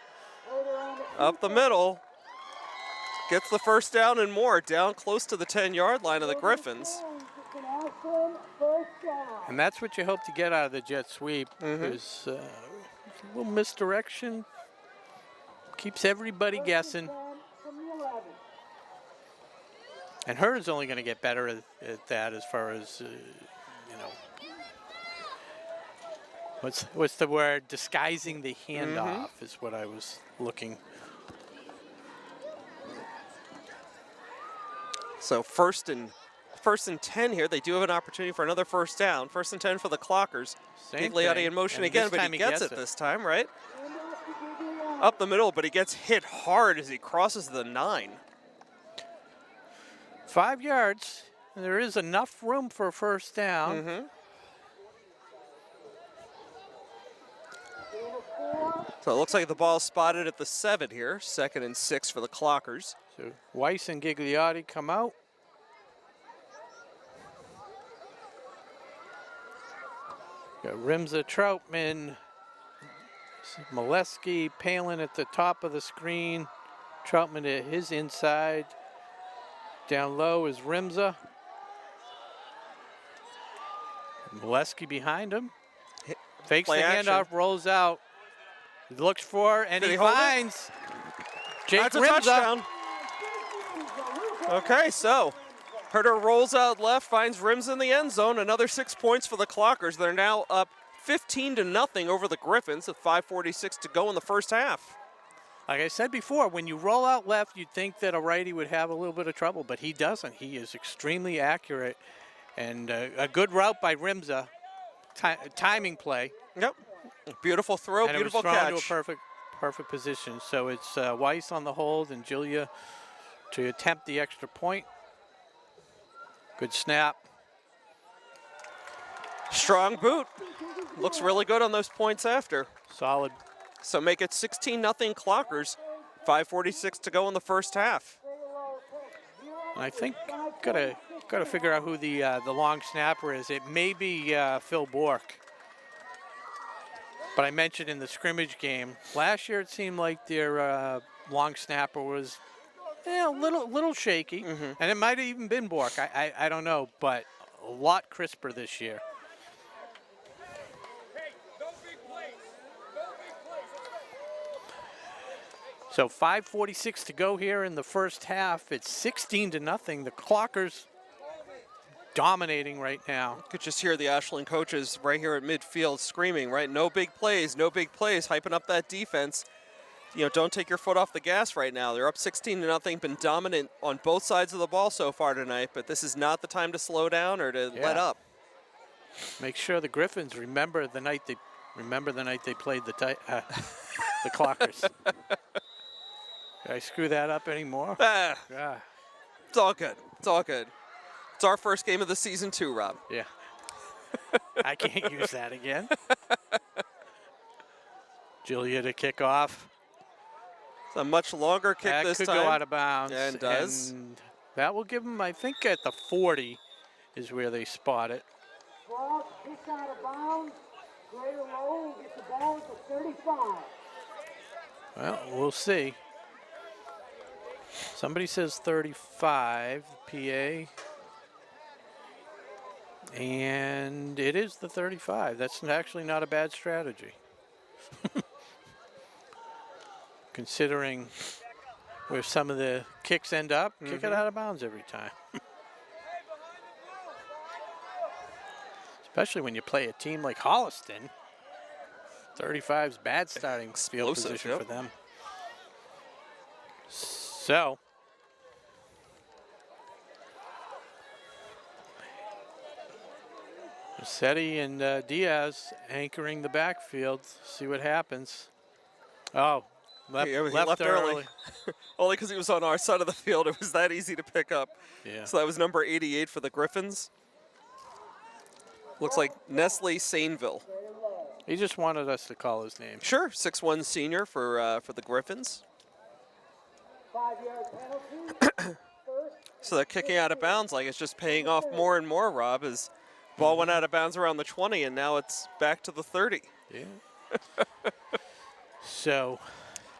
up the middle. Gets the first down and more, down close to the 10-yard line of the Griffins. And that's what you hope to get out of the jet sweep. Is a little misdirection. Keeps everybody guessing. And Herder's only going to get better at that as far as, you know, what's the word? Disguising the handoff is what I was looking. So first and 10 here. They do have an opportunity for another first down. 1st and 10 for the Clockers. Gigliotti in motion again, but he gets it this time, right? Up the middle, but he gets hit hard as he crosses the 9. 5 yards. There is enough room for a first down. So it looks like the ball spotted at the 7 here. 2nd and 6 for the Clockers. So Weiss and Gigliotti come out. Got Rimza, Troutman, Molesky, Palin at the top of the screen. Troutman at his inside. Down low is Rimza. Molesky behind him. Fakes the handoff, rolls out. Looks for, and he finds Jake That's a Rimza. touchdown. Okay, so Herder rolls out left, finds Rimza in the end zone. Another 6 points for the Clockers. They're now up 15-0 over the Griffins with 5:46 to go in the first half. Like I said before, when you roll out left, you'd think that a righty would have a little bit of trouble, but he doesn't. He is extremely accurate, and a good route by Rimza. Timing play. Yep. Beautiful throw, and beautiful it was thrown catch. To a perfect position. So it's Weiss on the hold and Julia to attempt the extra point. Good snap. Strong boot. Looks really good on those points after. Solid. So make it 16-0 Clockers. 5:46 to go in the first half. And I think gotta figure out who the long snapper is. It may be Phil Bork. But I mentioned in the scrimmage game last year, it seemed like their long snapper was a little shaky, and it might have even been Bork. I don't know, but a lot crisper this year. So 5:46 to go here in the first half. It's 16-0. The Clockers dominating right now. You could just hear the Ashland coaches right here at midfield screaming, right? No big plays, no big plays, hyping up that defense. You know, don't take your foot off the gas right now. They're up 16-0, been dominant on both sides of the ball so far tonight, but this is not the time to slow down or to let up. Make sure the Griffins remember the night they played the Clockers. Did I screw that up anymore? Yeah. It's all good. It's all good. It's our first game of the season too, Rob. Yeah. I can't use that again. Julia to kick off. It's a much longer kick That this could time. go out of bounds. And does. And that will give them, I think, at the 40 is where they spot it. Ball kicked out of bounds. Greater Lowell gets the ball at the 35. Well, we'll see. Somebody says 35, PA. And it is the 35. That's actually not a bad strategy. Considering where some of the kicks end up, kick it out of bounds every time. Especially when you play a team like Holliston. 35's bad starting field Explosive, position yep. for them. So, Rossetti and Diaz anchoring the backfield. See what happens. Oh, left, Yeah, he left left early. early. Only because he was on our side of the field. It was that easy to pick up. Yeah. So that was number 88 for the Griffins. Looks like Nestle Sainville. He just wanted us to call his name. Sure, 6'1" senior for the Griffins. 5-yard penalty. So they're kicking out of bounds like it's just paying off more and more, Rob, as ball went out of bounds around the 20, and now it's back to the 30. Yeah. So,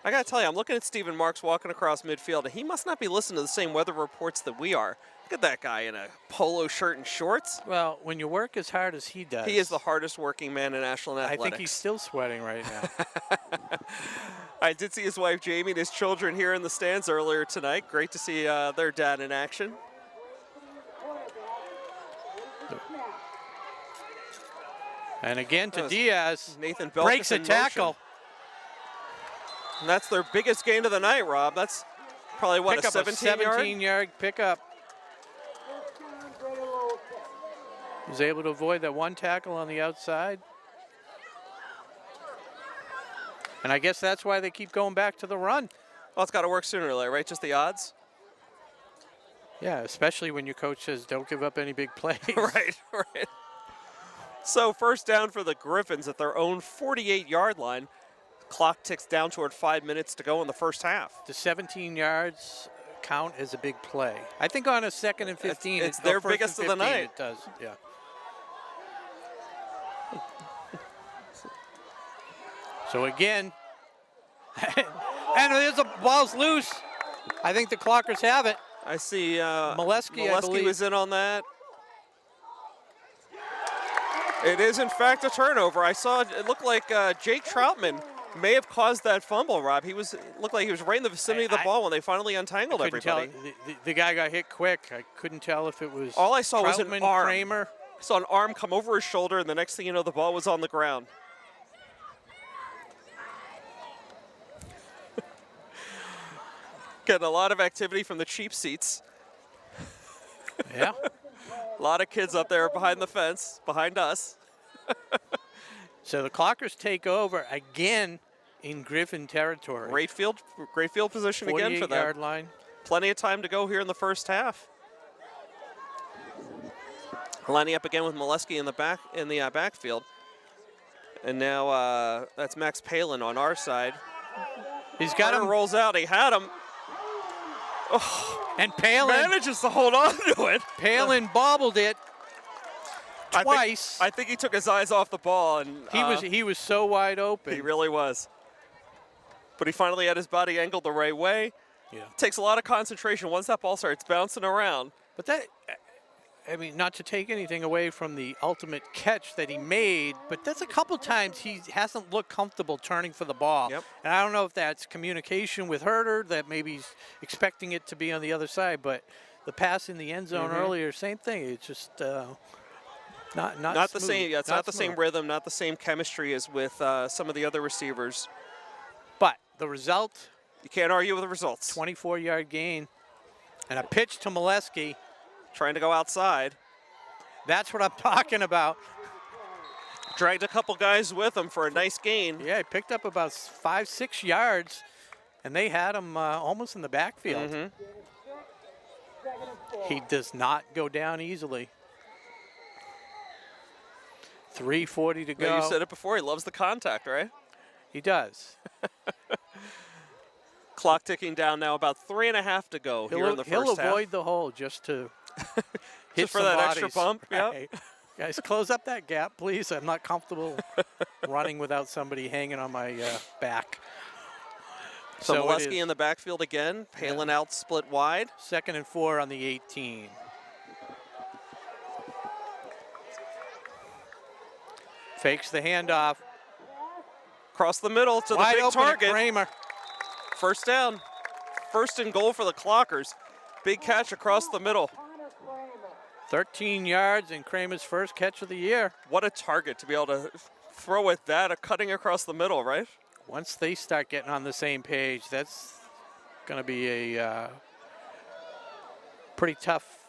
I got to tell you, I'm looking at Stephen Marks walking across midfield, and he must not be listening to the same weather reports that we are. Look at that guy in a polo shirt and shorts. well, when you work as hard as he does. He is the hardest working man in Ashland I athletics. think he's still sweating right now. I did see his wife Jamie and his children here in the stands earlier tonight. Great to see their dad in action. And again to That was Diaz. Nathan Belkis Breaks a in motion. tackle. And that's their biggest gain of the night, Rob. That's probably, what, Pick a up 17-yard? 17-yard pickup. Was able to avoid that one tackle on the outside. And I guess that's why they keep going back to the run. Well, it's got to work sooner or later, right? Just the odds? Yeah, especially when your coach says don't give up any big plays. Right. So first down for the Griffins at their own 48-yard line. Clock ticks down toward 5 minutes to go in the first half. The 17 yards count as a big play. I think on a second and 15, It's or their first biggest and of the 15, night. It does, yeah. So again, and there's a ball's loose. I think the Clockers have it. I see Molesky, I believe. was in on that. It is, in fact, a turnover. I saw it looked like Jake Troutman may have caused that fumble, Rob. It looked like he was right in the vicinity of the ball when they finally untangled Couldn't tell. everybody. The guy got hit quick. I couldn't tell if it was All I saw was an Troutman, arm. Kramer. I saw an arm come over his shoulder, and the next thing you know, the ball was on the ground. Getting a lot of activity from the cheap seats. Yeah. A lot of kids up there behind the fence, behind us. So the Clockers take over again in Griffin territory. Great field position again for them. 48-yard line. Plenty of time to go here in the first half. Lining up again with Molesky in the backfield. And now that's Max Palin on our side. He's got Carter him. rolls out. He had him. And Palin Manages to hold on to it. bobbled it I twice. think he took his eyes off the ball, and He was so wide open. he really was. But he finally had his body angled the right way. Yeah. Takes a lot of concentration once that ball starts bouncing around. But that, I mean, not to take anything away from the ultimate catch that he made, but that's a couple times he hasn't looked comfortable turning for the ball. Yep. And I don't know if that's communication with Herter, that maybe he's expecting it to be on the other side, but the pass in the end zone earlier, same thing. It's just not Not the smooth. same. Yeah, it's not the same smooth. rhythm, not the same chemistry as with some of the other receivers. But the result, You can't argue with the results. 24-yard gain, and a pitch to Molesky. Trying to go outside. That's what I'm talking about. Dragged a couple guys with him for a nice gain. Yeah, he picked up about 5-6 yards, and they had him almost in the backfield. He does not go down easily. 3:40 to go. Yeah, you said it before. He loves the contact, right? He does. Clock ticking down now, about 3.5 to go here in the first half. He'll avoid the hole just to hit Just for some that bodies. extra bump, yep. Right. Guys, close up that gap, please. I'm not comfortable running without somebody hanging on my back. So it Molesky is in the backfield again. Palin out split wide. 2nd and 4 on the 18. Fakes the handoff. Across the middle to Wide the big open to target. Kramer. First down. 1st and goal for the Clockers. Big catch across the middle. 13 yards and Kramer's first catch of the year. What a target to be able to throw with that, cutting across the middle, right? Once they start getting on the same page, that's going to be a pretty tough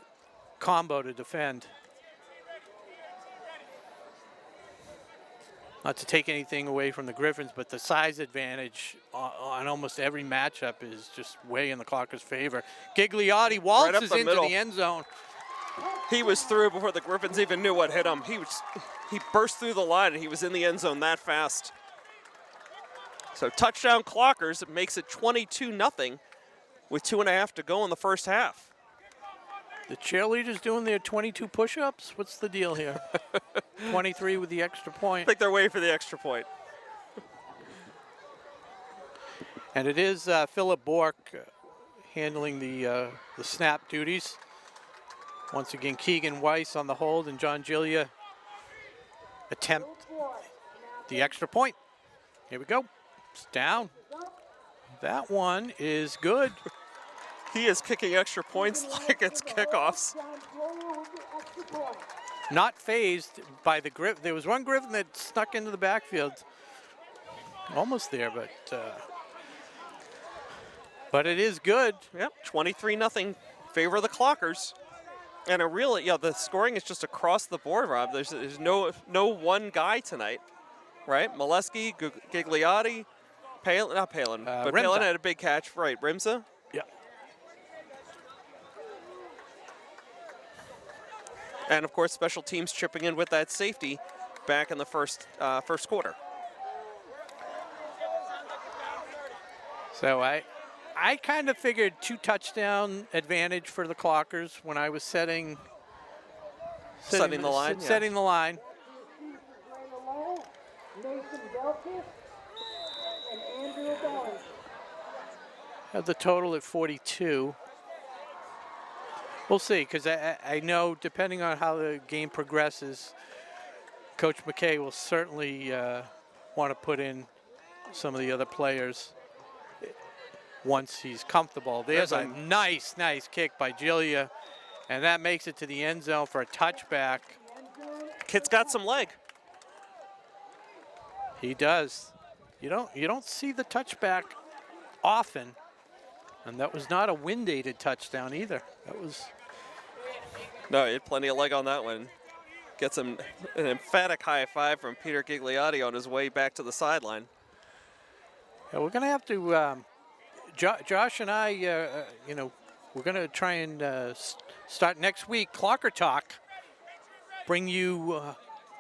combo to defend. Not to take anything away from the Griffins, but the size advantage on almost every matchup is just way in the Clockers' favor. Gigliotti waltzes the into middle. the end zone. He was through before the Griffins even knew what hit him. He burst through the line and he was in the end zone that fast. So touchdown Clockers. It makes it 22-0 with 2.5 to go in the first half. The cheerleaders doing their 22 push-ups? What's the deal here? 23 with the extra I point. think they're waiting for the extra point. And it is Philip Bork handling the snap duties. Once again, Keegan Weiss on the hold, and John Gillia attempt the extra point. Here we go. It's down. That one is good. He is kicking extra points like it's kickoffs. Not phased by the Griffin. There was one Griffin that snuck into the backfield. Almost there, but it is good. Yep, 23-0 favor of the Clockers. And a really, the scoring is just across the board, Rob. There's no one guy tonight, right? Molesky, Gigliotti, Palin, not Palin, but Rimza. Palin had a big catch, right? Rimza. Yeah. And of course, special teams chipping in with that safety back in the first quarter. So I kind of figured 2 touchdown advantage for the Clockers when I was setting Setting the line, yeah. Setting the line. Lowell, Nathan Delphi, and Andrew Bowling. Had the total at 42. We'll see, because I know depending on how the game progresses, Coach McKay will certainly want to put in some of the other players once he's comfortable. There's a nice kick by Gillia, and that makes it to the end zone for a touchback. Kid's got some leg. He does. You don't see the touchback often, and that was not a wind-aided touchdown either. That was. No, he had plenty of leg on that one. Gets him an emphatic high five from Peter Gigliotti on his way back to the sideline. Yeah, we're going to have to, Josh and I, we're going to try and start next week, Clocker Talk, bring you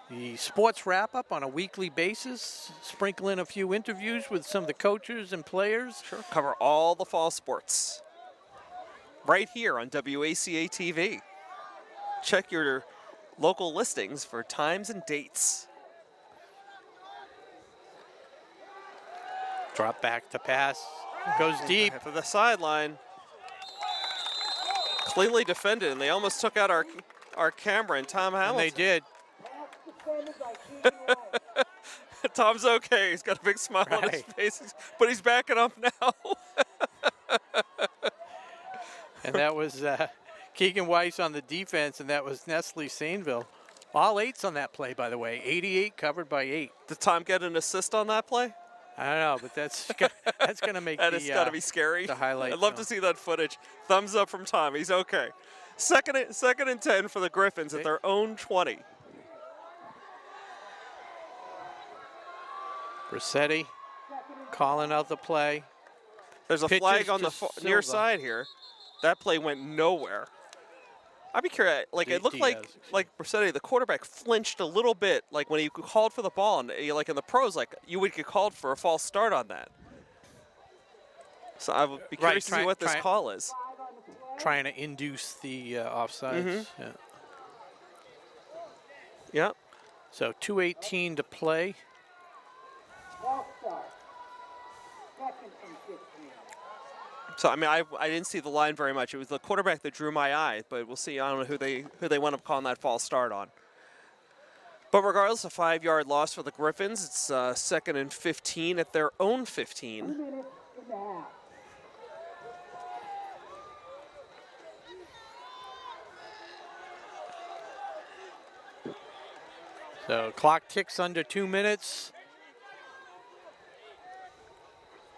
the sports wrap-up on a weekly basis, sprinkle in a few interviews with some of the coaches and players. Sure. Cover all the fall sports right here on WACA-TV. Check your local listings for times and dates. Drop back to pass. Goes deep. For the sideline. Cleanly defended, and they almost took out our camera and Tom Hamilton. And they did. Tom's okay. He's got a big smile on his face, but he's backing up now. And that was Keegan Weiss on the defense, and that was Nestle Sainville. All 8s on that play, by the way. 88 covered by 8. Did Tom get an assist on that play? I don't know, but that's going to make that has got to be scary. The highlight. I'd love to see that footage. Thumbs up from Tom. He's okay. Second and 10 for the Griffins at their own 20. Rossetti calling out the play. There's a Pitches flag on to the near Silva. side here. That play went nowhere. I'd be curious. It looked like Rossetti, the quarterback, flinched a little bit. Like when he called for the ball, and like in the pros, like you would get called for a false start on that. So I would be curious to see what this call is. Trying to induce the offsides. Yeah. Yep. So 2:18 to play. False start. Second and 15. So I mean, I didn't see the line very much. It was the quarterback that drew my eye, but we'll see. I don't know who they wound up calling that false start on. But regardless, a 5-yard loss for the Griffins. It's 2nd and 15 at their own 15. 2 minutes in the half. So clock ticks under 2 minutes.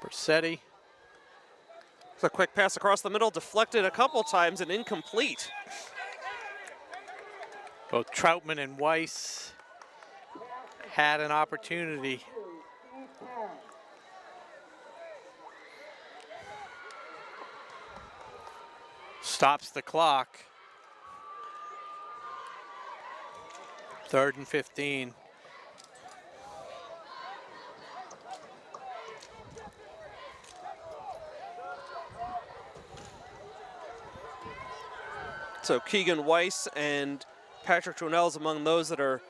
Varsity. It's a quick pass across the middle, deflected a couple times and incomplete. Both Troutman and Weiss had an opportunity. Stops the clock. 3rd and 15. So Keegan Weiss and Patrick Journell's among those that are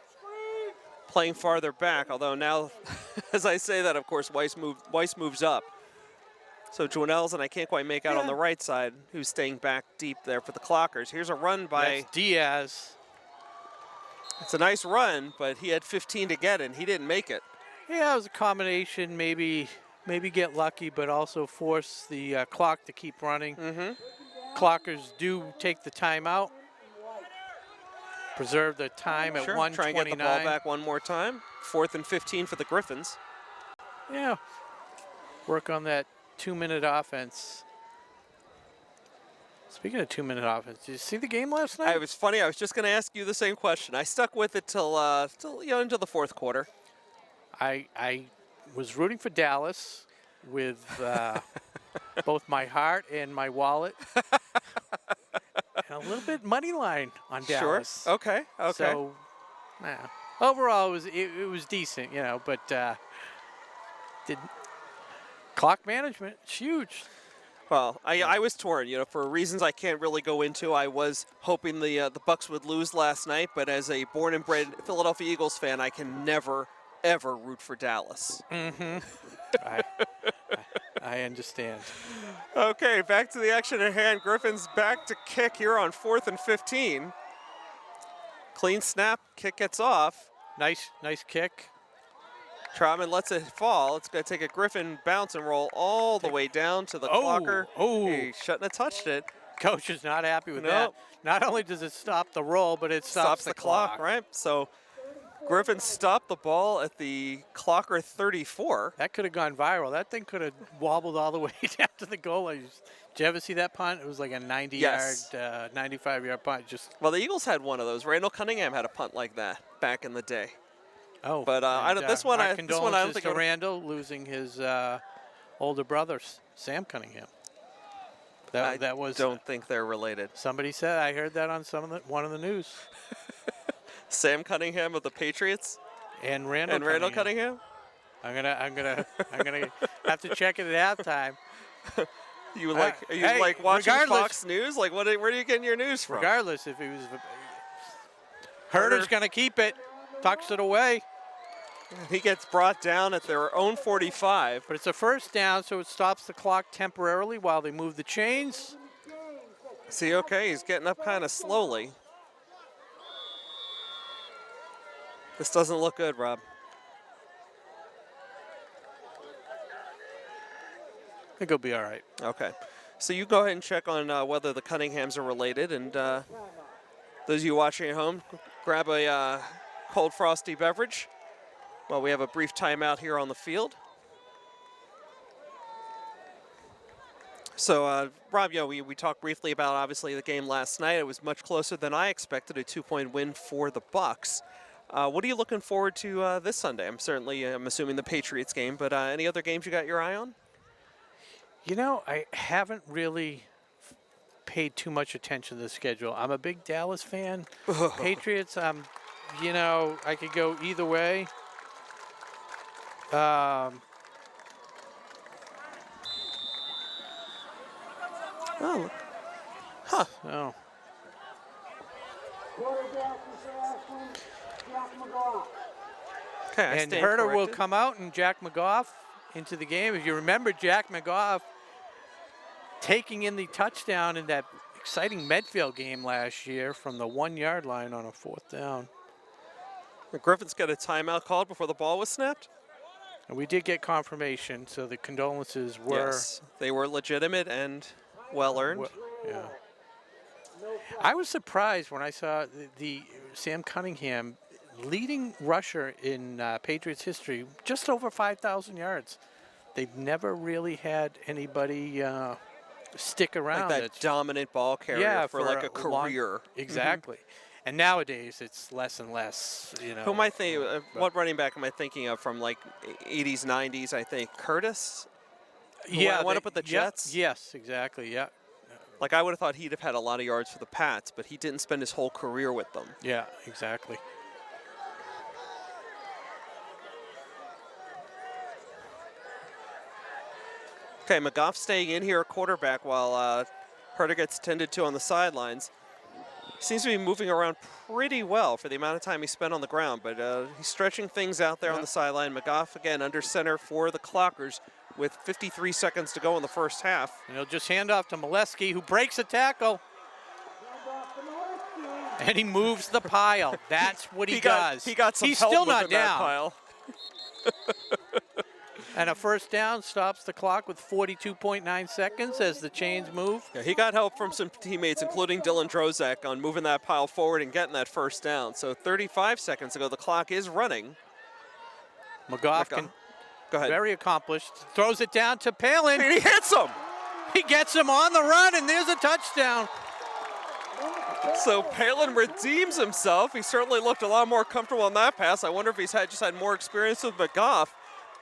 playing farther back, although now, as I say that, of course, Weiss moves up. So Journell's, and I can't quite make out on the right side, who's staying back deep there for the Clockers. Here's a run by That's Diaz. It's a nice run, but he had 15 to get, and he didn't make it. Yeah, it was a combination, maybe get lucky, but also force the clock to keep running. Clockers do take the timeout. Preserve the time at 1:29. Try and get the ball back one more time. 4th and 15 for the Griffins. Yeah, work on that 2-minute offense. Speaking of 2-minute offense, did you see the game last night? It was funny. I was just going to ask you the same question. I stuck with it till into the 4th quarter. I was rooting for Dallas with both my heart and my wallet, and a little bit money line on Dallas. Sure. Okay. So, overall, it was decent, but clock management, it's huge. Well, I was torn, for reasons I can't really go into. I was hoping the Bucks would lose last night, but as a born and bred Philadelphia Eagles fan, I can never, ever root for Dallas. I understand. Okay, back to the action at hand. Griffins back to kick here on 4th and 15. Clean snap, kick gets off. Nice kick. Troutman lets it fall. It's going to take a Griffin bounce and roll all the way down to the Clocker. He shouldn't have touched it. Coach is not happy with that. Not only does it stop the roll, but it stops the clock. Right? So Griffin stopped the ball at the Clocker 34. That could have gone viral. That thing could have wobbled all the way down to the goal line. Did you ever see that punt? It was like a 90-yard, 95-yard punt. Well, the Eagles had one of those. Randall Cunningham had a punt like that back in the day. Oh, but this one I don't think. Randall losing his older brother, Sam Cunningham. I don't think they're related. Somebody said, I heard that on one of the news. Sam Cunningham of the Patriots and Randall Cunningham. I'm gonna have to check it at halftime. Are you watching Fox News? Like, where are you getting your news from? Regardless, if he was, Herder's gonna keep it, tucks it away. He gets brought down at their own 45. But it's a first down, so it stops the clock temporarily while they move the chains. See, okay, he's getting up kind of slowly. This doesn't look good, Rob. I think he'll be all right. Okay. So you go ahead and check on whether the Cunninghams are related. And those of you watching at home, grab a cold frosty beverage while we have a brief timeout here on the field. So, Rob, we talked briefly about, obviously, the game last night. It was much closer than I expected, a 2-point win for the Bucks. What are you looking forward to this Sunday? I'm assuming the Patriots game, but any other games you got your eye on? I haven't really paid too much attention to the schedule. I'm a big Dallas fan. Patriots, I could go either way. Oh, huh. Oh. Quarterback for Ashland, Jack McGough. Okay, I And stand Herder will corrected. come out and Jack McGough into the game. If you remember, Jack McGough taking in the touchdown in that exciting Medfield game last year from the 1-yard line on a 4th down. The Griffins got a timeout called before the ball was snapped. And we did get confirmation, so the condolences were. Yes, they were legitimate and well earned. Yeah. I was surprised when I saw the Sam Cunningham leading rusher in Patriots history, just over 5,000 yards. They've never really had anybody stick around. Like that dominant ball carrier for like a long- career. exactly. And nowadays it's less and less, you know. Who am I thinking? What running back am I thinking of from like 80s, 90s? I think Curtis. Who wound up with the Jets. Yes, exactly. Yeah. Like I would have thought he'd have had a lot of yards for the Pats, but he didn't spend his whole career with them. Yeah, exactly. Okay, McGough staying in here at quarterback while Herder gets tended to on the sidelines. Seems to be moving around pretty well for the amount of time he spent on the ground, but he's stretching things out there on the sideline. McGough again under center for the Clockers with 53 seconds to go in the first half. And he'll just hand off to Molesky, who breaks a tackle. And he moves the pile. That's what he does. He got some He's help still within not that down. pile. And a first down stops the clock with 42.9 seconds as the chains move. Yeah, he got help from some teammates, including Dylan Drozek, on moving that pile forward and getting that first down. So 35 seconds ago, the clock is running. McGough can, Go ahead. very accomplished, throws it down to Palin. And he hits him. He gets him on the run, and there's a touchdown. So Palin redeems himself. He certainly looked a lot more comfortable on that pass. I wonder if he's just had more experience with McGough.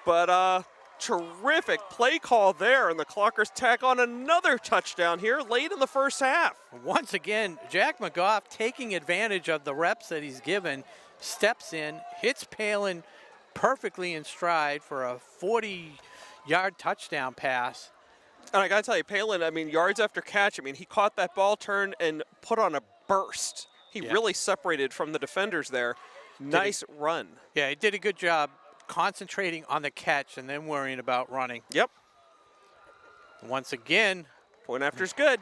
But terrific play call there, and the Clockers tack on another touchdown here late in the first half. Once again, Jack McGough taking advantage of the reps that he's given, steps in, hits Palin perfectly in stride for a 40-yard touchdown pass. And I got to tell you, Palin, I mean, yards after catch, I mean, he caught that ball turn and put on a burst. He really separated from the defenders there. Nice run. Yeah, he did a good job concentrating on the catch and then worrying about running. Yep. Once again, point after is good.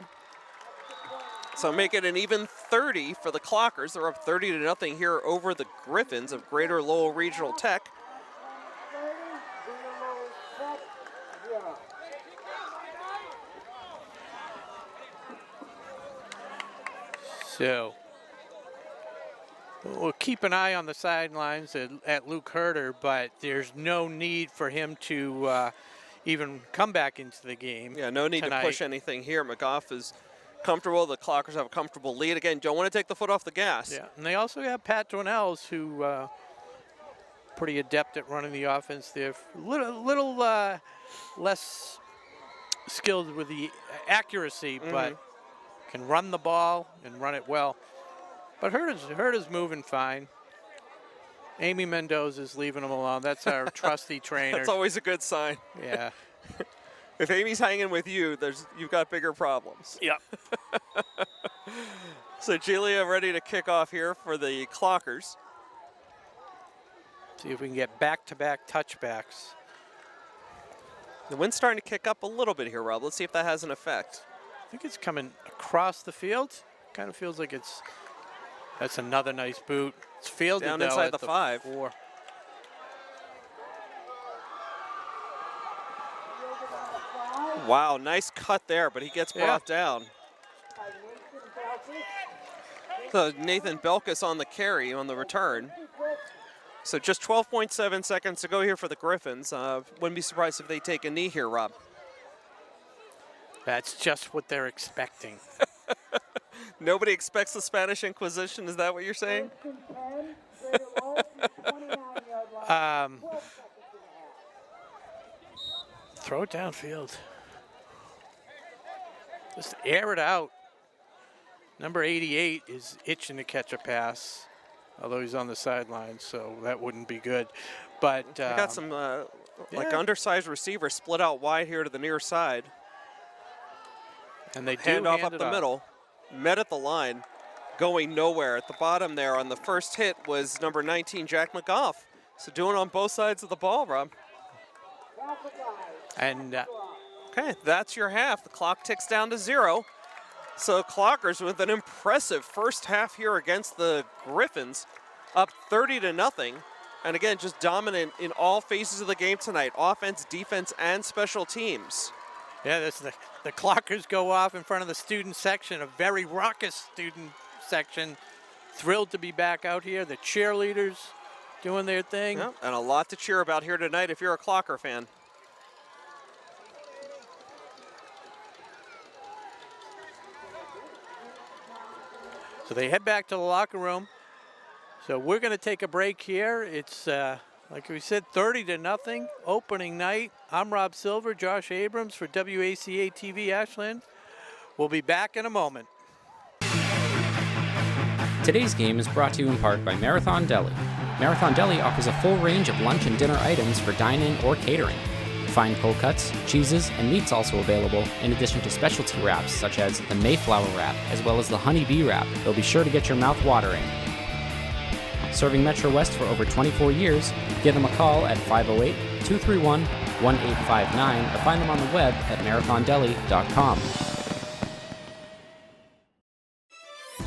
So make it an even 30 for the Clockers. They're up 30-0 here over the Griffins of Greater Lowell Regional Tech. So we'll keep an eye on the sidelines at Luke Herder, but there's no need for him to even come back into the game. Yeah, no need tonight. to push anything here. McGough is comfortable. The Clockers have a comfortable lead. Again, don't want to take the foot off the gas. Yeah, and they also have Pat Dornells, who pretty adept at running the offense. They're little less skilled with the accuracy, but can run the ball and run it well. But Herder's moving fine. Amy Mendoza's leaving him alone. That's our trusty trainer. That's always a good sign. Yeah. If Amy's hanging with you, you've got bigger problems. Yep. So Julia ready to kick off here for the Clockers. See if we can get back-to-back touchbacks. The wind's starting to kick up a little bit here, Rob. Let's see if that has an effect. I think it's coming across the field. Kind of feels like that's another nice boot. It's fielded Down though inside at the 5. 4. Wow, nice cut there, but he gets brought down. So Nathan Belkis on the carry on the return. So just 12.7 seconds to go here for the Griffins. Wouldn't be surprised if they take a knee here, Rob. That's just what they're expecting. Nobody expects the Spanish Inquisition. Is that what you're saying? Throw it downfield. Just air it out. Number 88 is itching to catch a pass, although he's on the sidelines, so that wouldn't be good. But We got some like undersized receivers split out wide here to the near side. And they do hand off up it the middle. Met at the line, going nowhere. At the bottom there on the first hit was number 19, Jack McGough. So doing on both sides of the ball, Rob. And okay, that's your half. The clock ticks down to 0. So Clockers with an impressive first half here against the Griffins, up 30-0. And again, just dominant in all phases of the game tonight, offense, defense, and special teams. yeah, the Clockers go off in front of the student section, a very raucous student section. Thrilled to be back out here. The cheerleaders doing their thing. Yeah, and a lot to cheer about here tonight if you're a Clocker fan. So they head back to the locker room. So we're going to take a break here. It's, like we said, 30-0, opening night. I'm Rob Silver, Josh Abrams for WACA-TV Ashland. We'll be back in a moment. Today's game is brought to you in part by Marathon Deli. Marathon Deli offers a full range of lunch and dinner items for dine-in or catering. Fine cold cuts, cheeses, and meats also available, in addition to specialty wraps such as the Mayflower wrap as well as the Honey Bee wrap. They'll be sure to get your mouth watering. Serving Metro West for over 24 years, give them a call at 508-231-1859 or find them on the web at marathondeli.com.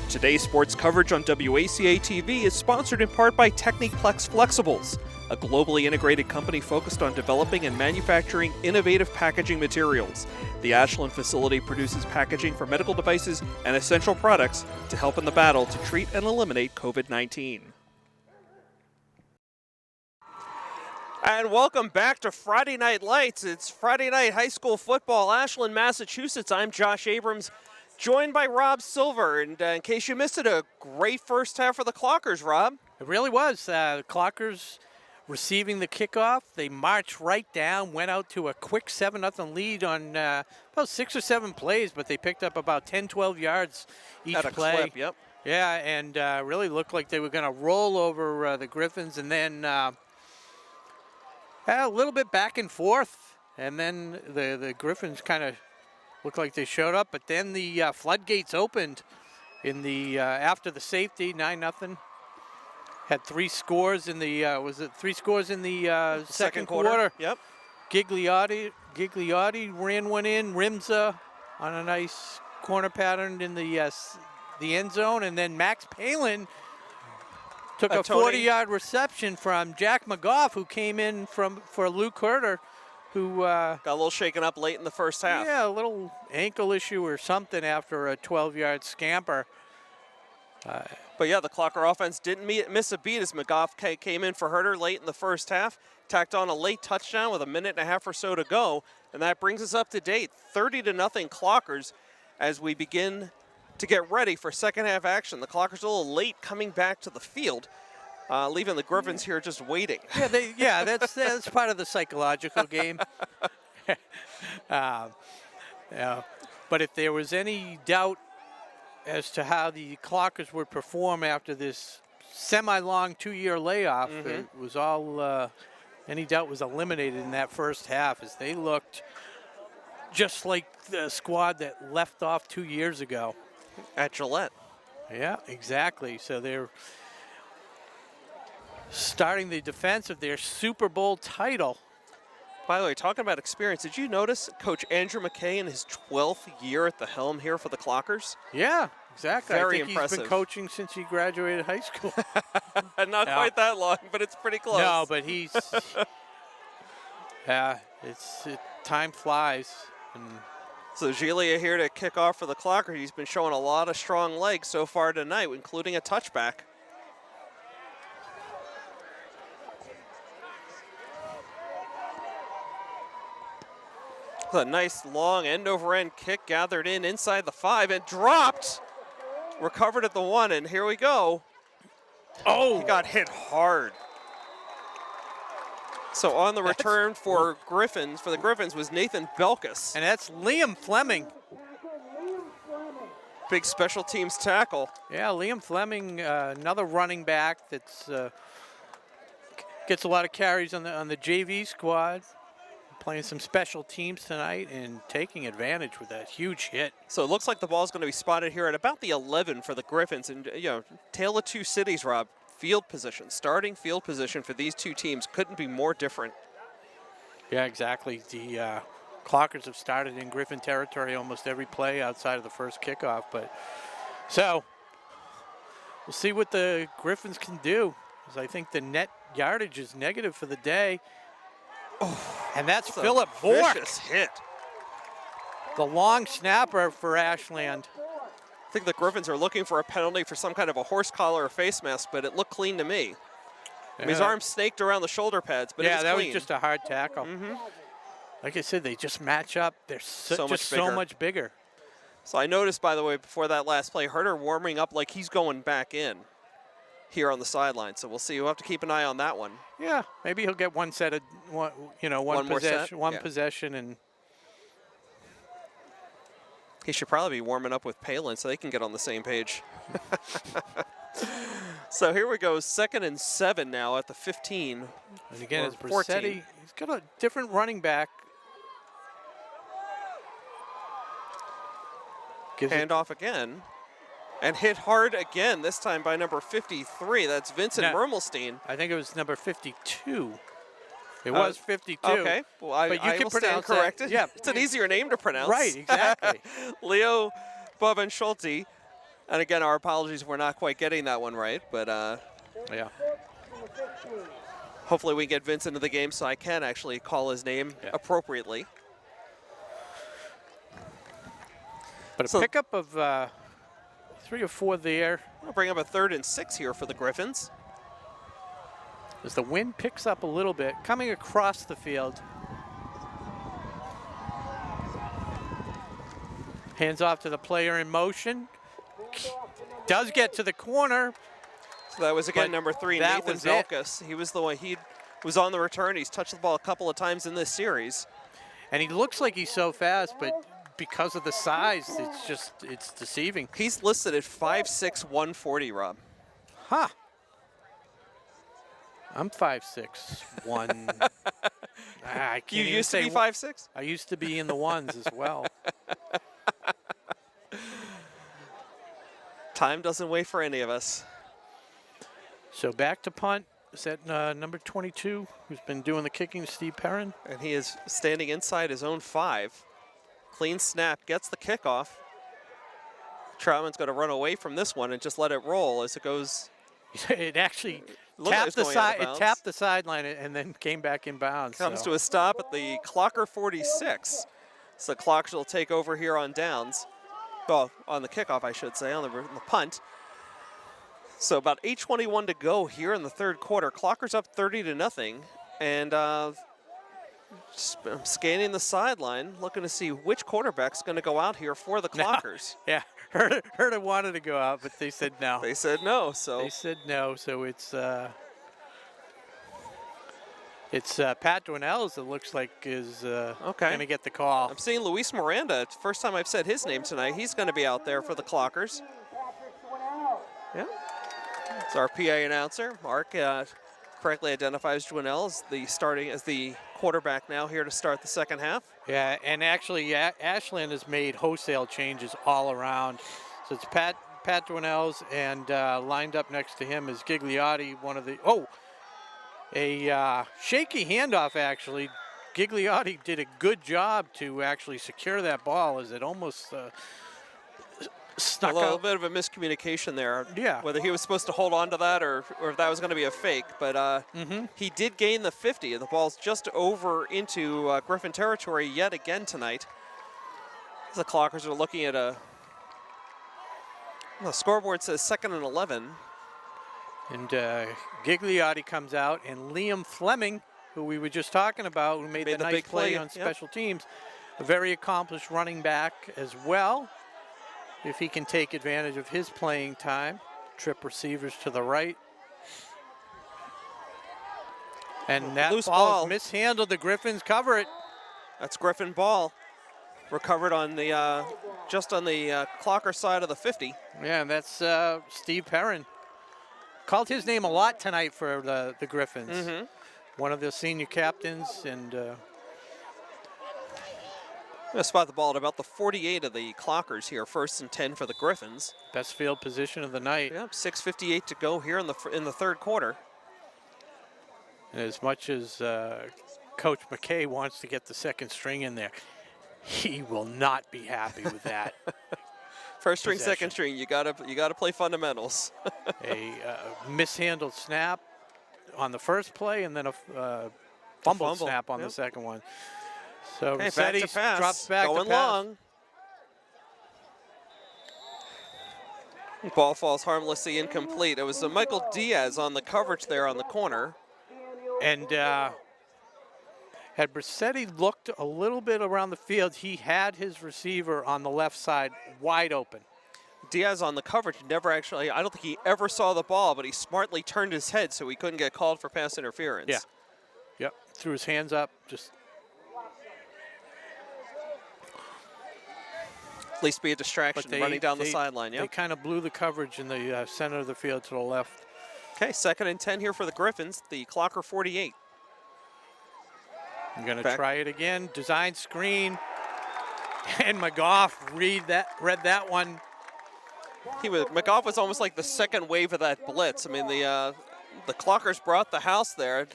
Today's sports coverage on WACA-TV is sponsored in part by Techniplex Flexibles, a globally integrated company focused on developing and manufacturing innovative packaging materials. The Ashland facility produces packaging for medical devices and essential products to help in the battle to treat and eliminate COVID-19. And welcome back to Friday Night Lights. It's Friday Night High School Football, Ashland, Massachusetts. I'm Josh Abrams, joined by Rob Silver. And in case you missed it, a great first half for the Clockers, Rob. It really was. The Clockers receiving the kickoff. They marched right down, went out to a quick 7-0 lead on about 6 or 7 plays, but they picked up about 10, 12 yards each At a play. clip, yep. Yeah, and really looked like they were going to roll over the Griffins, and then a little bit back and forth, and then the Griffins kind of looked like they showed up, but then the floodgates opened in the after the safety, 9-0. Had 3 scores in the was it 3 scores in the second quarter? Yep. Gigliotti ran one in. Rimza on a nice corner pattern in the end zone, and then Max Palin took a 40-yard reception from Jack McGough, who came in for Luke Herter, who got a little shaken up late in the first half. Yeah, a little ankle issue or something after a 12-yard scamper. But yeah, the Clocker offense didn't miss a beat as McGough came in for Herter late in the first half, tacked on a late touchdown with a minute and a half or so to go, and that brings us up to date, 30-0 Clockers as we begin to get ready for second half action. The Clockers a little late coming back to the field, leaving the Griffins here just waiting. Yeah, that's part of the psychological game. Yeah, but if there was any doubt as to how the Clockers would perform after this semi-long 2-year layoff, it was all, any doubt was eliminated in that first half as they looked just like the squad that left off 2 years ago. At Gillette. Yeah, exactly. So they're starting the defense of their Super Bowl title. By the way, talking about experience, did you notice Coach Andrew McKay in his 12th year at the helm here for the Clockers? Yeah, exactly. Very I think impressive. He's been coaching since he graduated high school. Not quite that long, but it's pretty close. No, but he's time flies. And so Gillis here to kick off for the Clockers. He's been showing a lot of strong legs so far tonight, including a touchback. A nice long end-over-end kick gathered in inside the 5 and dropped. Recovered at the 1, and here we go. Oh, he got hit hard. So on the return for the Griffins was Nathan Belkis. And that's Liam Fleming. Big special teams tackle. Yeah, Liam Fleming, another running back that's gets a lot of carries on the JV squad. playing some special teams tonight and taking advantage with that huge hit. So it looks like the ball's going to be spotted here at about the 11 for the Griffins. And, you know, tale of two cities, Rob. Field position, starting field position for these two teams couldn't be more different. Yeah, exactly. The Clockers have started in Griffin territory almost every play outside of the first kickoff. But so we'll see what the Griffins can do, because I think the net yardage is negative for the day. Oh, and that's Philip Bork. Vicious hit. The long snapper for Ashland. I think the Griffins are looking for a penalty for some kind of a horse collar or face mask, but it looked clean to me. I mean, his arm snaked around the shoulder pads, but it was that clean. was just a hard tackle. Like I said, they just match up. They're so much bigger. So I noticed, by the way, before that last play, Herter warming up like he's going back in here on the sideline. So we'll see. We'll have to keep an eye on that one. Yeah, maybe he'll get one set of, one possession, and he should probably be warming up with Palin so they can get on the same page. So here we go, 2nd and 7 now at the 15. And again, it's 14. Bracetti. He's got a different running back. Handoff again. And hit hard again, this time by number 53. That's Vincent Mermelstein. I think it was number 52. It was 52. Okay, well, I will stand corrected. Yeah. It's an easier name to pronounce. Right, exactly. Leo Bobenschulte. And again, our apologies if we're not quite getting that one right, but yeah. Hopefully we get Vince into the game so I can actually call his name appropriately. But a pickup of 3 or 4 there. We'll bring up a 3rd and 6 here for the Griffins. As the wind picks up a little bit, coming across the field. Hands off to the player in motion. Does get to the corner. So that was again number 3, Nathan Velkus. He was the one, he was on the return. He's touched the ball a couple of times in this series. And he looks like he's so fast, but because of the size, it's deceiving. He's listed at 5'6", 140, Rob. Huh. I'm 5'6", 1. I can't You used to be 5'6"? I used to be in the ones as well. Time doesn't wait for any of us. So back to punt. Is that number 22, who's been doing the kicking, Steve Perrin? And he is standing inside his own 5. Clean snap, gets the kickoff. Troutman's going to run away from this one and just let it roll as it goes. It actually tapped the side. It tapped the sideline and then came back in bounds. Comes to a stop at the Clocker 46. So the Clockers will take over here on downs. Well, on the kickoff, I should say, on the punt. So about 8:21 to go here in the 3rd quarter. Clockers up 30-0, and I'm scanning the sideline, looking to see which quarterback's going to go out here for the Clockers. Yeah, Herta wanted to go out, but they said no. They said no, so they said no. So it's Pat Dwinells that looks like is going to get the call. I'm seeing Luis Miranda. First time I've said his name tonight. He's going to be out there for the Clockers. Yeah. It's our PA announcer. Mark correctly identifies Dwinell as the quarterback now here to start the 2nd half. Yeah, and actually Ashland has made wholesale changes all around. So it's Pat Dwinells, and lined up next to him is Gigliotti, one of the a shaky handoff, actually. Gigliotti did a good job to actually secure that ball as it almost snuck a little out. Bit of a miscommunication there. Yeah. Whether he was supposed to hold on to that or if that was going to be a fake. But he did gain the 50. The ball's just over into Griffin territory yet again tonight. The Clockers are looking at the scoreboard says 2nd and 11. And Gigliotti comes out, and Liam Fleming, who we were just talking about, who made the nice big play on special teams, a very accomplished running back as well. If he can take advantage of his playing time, trip receivers to the right. And that ball is mishandled. The Griffins cover it. That's Griffin ball. Recovered on the just on the Clocker side of the 50. Yeah, and that's Steve Perrin. Called his name a lot tonight for the Griffins. One of the senior captains, and Gonna spot the ball at about the 48 of the Clockers here, 1st and 10 for the Griffins. Best field position of the night. Yep, 6:58 to go here in the third quarter. And as much as Coach McKay wants to get the second string in there, he will not be happy with that. First string, possession. second string, you gotta play fundamentals. A mishandled snap on the first play, and then a fumble snap on the second one. So Okay, back Rossetti to pass. drops back Going to pass. long. Ball falls harmlessly incomplete. It was Michael Diaz on the coverage there on the corner. And had Rossetti looked a little bit around the field, he had his receiver on the left side wide open. Diaz on the coverage never actually, I don't think he ever saw the ball, but he smartly turned his head so he couldn't get called for pass interference. Yeah. Yep. Threw his hands up, just. At least be a distraction running down the sideline. They Yep. kind of blew the coverage in the center of the field to the left. Okay, 2nd and 10 here for the Griffins, the Clocker 48. I'm going to try it again. Design screen. And McGough read that one. McGough was almost like the second wave of that blitz. I mean, the Clockers brought the house there.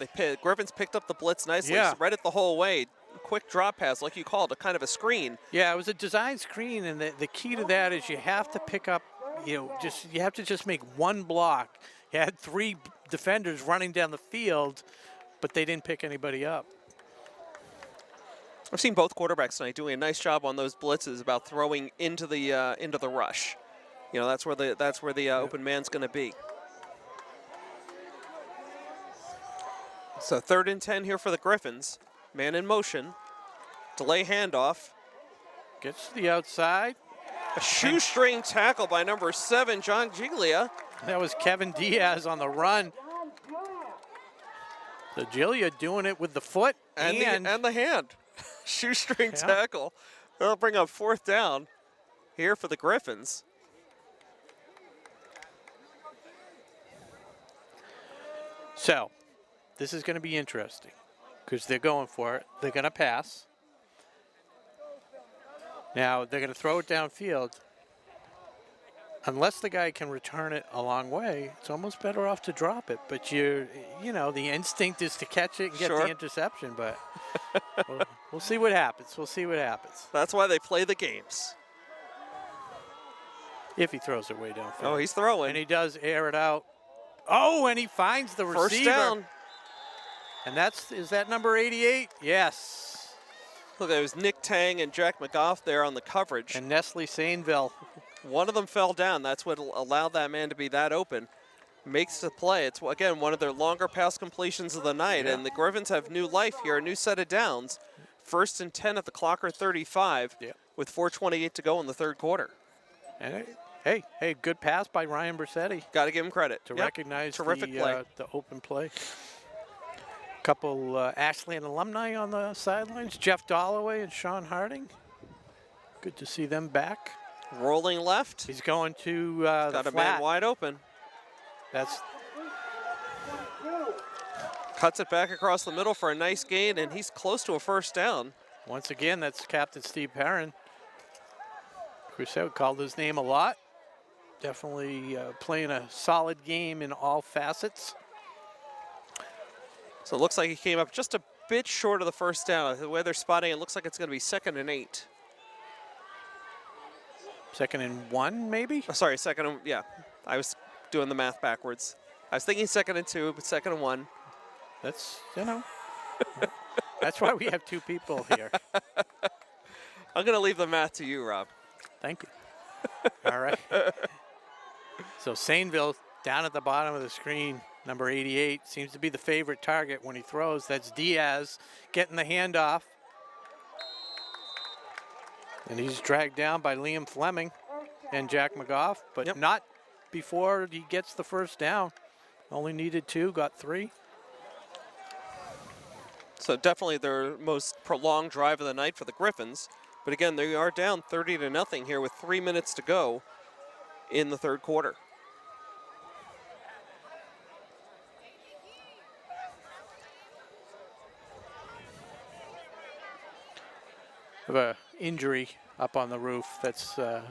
Griffins picked up the blitz nicely, read it the whole way. Quick drop pass, like you called, a kind of a screen. Yeah, it was a design screen, and the key to that is you have to pick up, you have to just make one block. You had 3 defenders running down the field, but they didn't pick anybody up. I've seen both quarterbacks tonight doing a nice job on those blitzes about throwing into the rush. You know, that's where the open man's going to be. So 3rd and 10 here for the Griffins. Man in motion. Delay handoff. Gets to the outside. A shoestring tackle by number 7, John Giglia. That was Kevin Diaz on the run. So Giglia doing it with the foot and the hand. Shoestring tackle. That'll bring up 4th down here for the Griffins. So this is going to be interesting because they're going for it. They're going to pass. Now they're going to throw it downfield. Unless the guy can return it a long way, it's almost better off to drop it. But the instinct is to catch it and get the interception. But we'll see what happens. We'll see what happens. That's why they play the games. If he throws it way downfield. Oh, he's throwing. And he does air it out. Oh, and he finds the receiver. First down. And is that number 88? Yes. Look, it was Nick Tang and Jack McGough there on the coverage. And Nestle Sainville. One of them fell down. That's what allowed that man to be that open. Makes the play. It's, again, one of their longer pass completions of the night. Yeah. And the Griffins have new life here, a new set of downs. 1st and 10 at the Clocker 35 with 4:28 to go in the third quarter. And hey, good pass by Ryan Brissetti. Got to give him credit. To recognize terrific play. The open play. Couple Ashland alumni on the sidelines, Jeff Dolloway and Sean Harding. Good to see them back. Rolling left. He's going to got a man wide open. That's cuts it back across the middle for a nice gain, and he's close to a 1st down. Once again, that's Captain Steve Perrin. Crusoe called his name a lot. Definitely playing a solid game in all facets. So it looks like he came up just a bit short of the 1st down. The way they're spotting it looks like it's going to be 2nd and 8. 2nd and 1, maybe? Oh, sorry, 2nd and, yeah. I was doing the math backwards. I was thinking 2nd and 2, but 2nd and 1. That's, that's why we have 2 people here. I'm going to leave the math to you, Rob. Thank you. All right. So Sainville down at the bottom of the screen, number 88, seems to be the favorite target when he throws. That's Diaz getting the handoff. And he's dragged down by Liam Fleming and Jack McGough, but not before he gets the 1st down. Only needed 2, got 3. So definitely their most prolonged drive of the night for the Griffins. But again, they are down 30-0 here with 3 minutes to go in the third quarter. have a injury up on the roof. That's a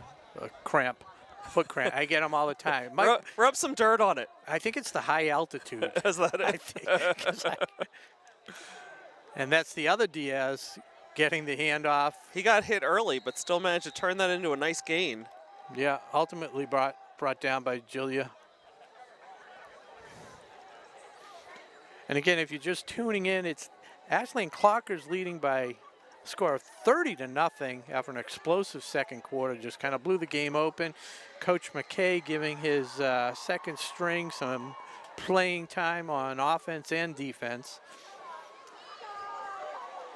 cramp, foot cramp. I get them all the time. Rub some dirt on it. I think it's the high altitude. Is that I it? think. And that's the other Diaz getting the handoff. He got hit early, but still managed to turn that into a nice gain. Yeah, ultimately brought down by Gillis. And again, if you're just tuning in, it's Ashland Clockers leading by a score of 30-0 after an explosive second quarter. Just kind of blew the game open. Coach McKay giving his second string some playing time on offense and defense.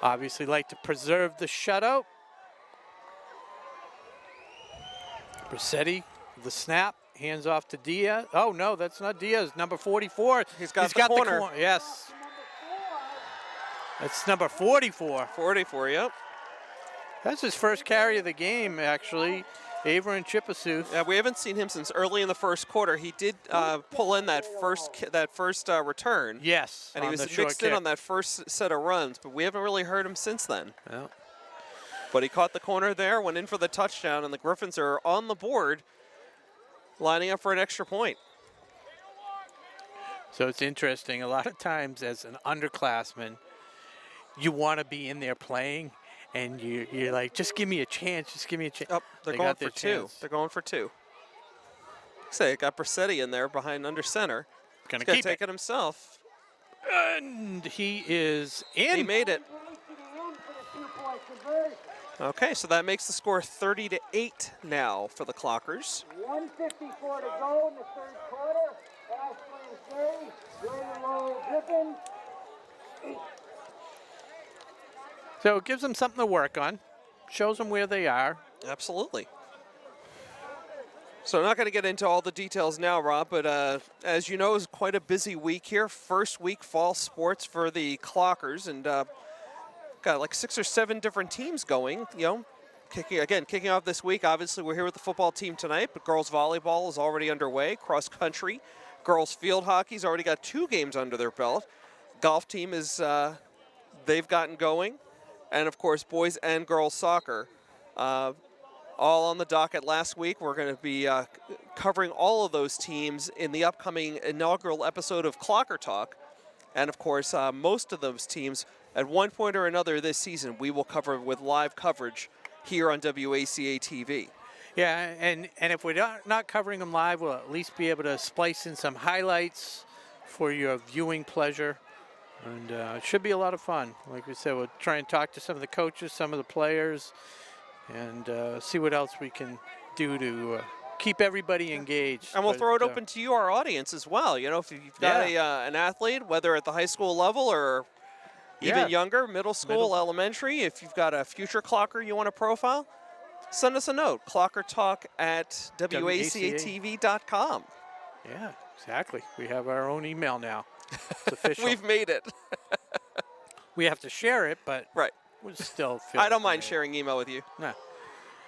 Obviously like to preserve the shutout. Bracetti, the snap, hands off to Diaz. Oh no, that's not Diaz, number 44. He's got the corner. Yes. That's number 44. 44, yep. That's his first carry of the game, actually. Averin Chipasuth. Yeah, we haven't seen him since early in the first quarter. He did pull in that first return. Yes, and he was mixed in on that first set of runs, but we haven't really heard him since then. Yeah. But he caught the corner there, went in for the touchdown, and the Griffins are on the board, lining up for an extra point. So it's interesting. A lot of times as an underclassman, you want to be in there playing, and you're like, just give me a chance, just give me a chance. Oh, they're going for two. They're going for two. Say, got Bracetti in there behind under center. Gonna He's take it himself. And he is in. He made it. Okay, so that makes the score 30-8 now for the Clockers. 1:54 to go in the third quarter. Ashland 30, Lowell Griffin. So it gives them something to work on, shows them where they are. Absolutely. So I'm not going to get into all the details now, Rob, but as you know, it's quite a busy week here. First week fall sports for the Clockers, and got like 6 or 7 different teams going, you know. Kicking off this week, obviously we're here with the football team tonight, but girls volleyball is already underway, cross country. Girls field hockey's already got 2 games under their belt. Golf team is, they've gotten going. And of course, boys and girls soccer, all on the docket last week. We're going to be covering all of those teams in the upcoming inaugural episode of Clocker Talk. And of course, most of those teams, at one point or another this season, we will cover with live coverage here on WACA-TV. Yeah, and if we're not covering them live, we'll at least be able to splice in some highlights for your viewing pleasure. And it should be a lot of fun. Like we said, we'll try and talk to some of the coaches, some of the players, and see what else we can do to keep everybody engaged. And we'll throw it open to you, our audience, as well. You know, if you've got an athlete, whether at the high school level or even younger, middle school, elementary, if you've got a future clocker you want to profile, send us a note, clockertalk@wacatv.com. Yeah, exactly. We have our own email now. It's official. We've made it. We have to share it, but we'll still feel I don't mind sharing email with you. No.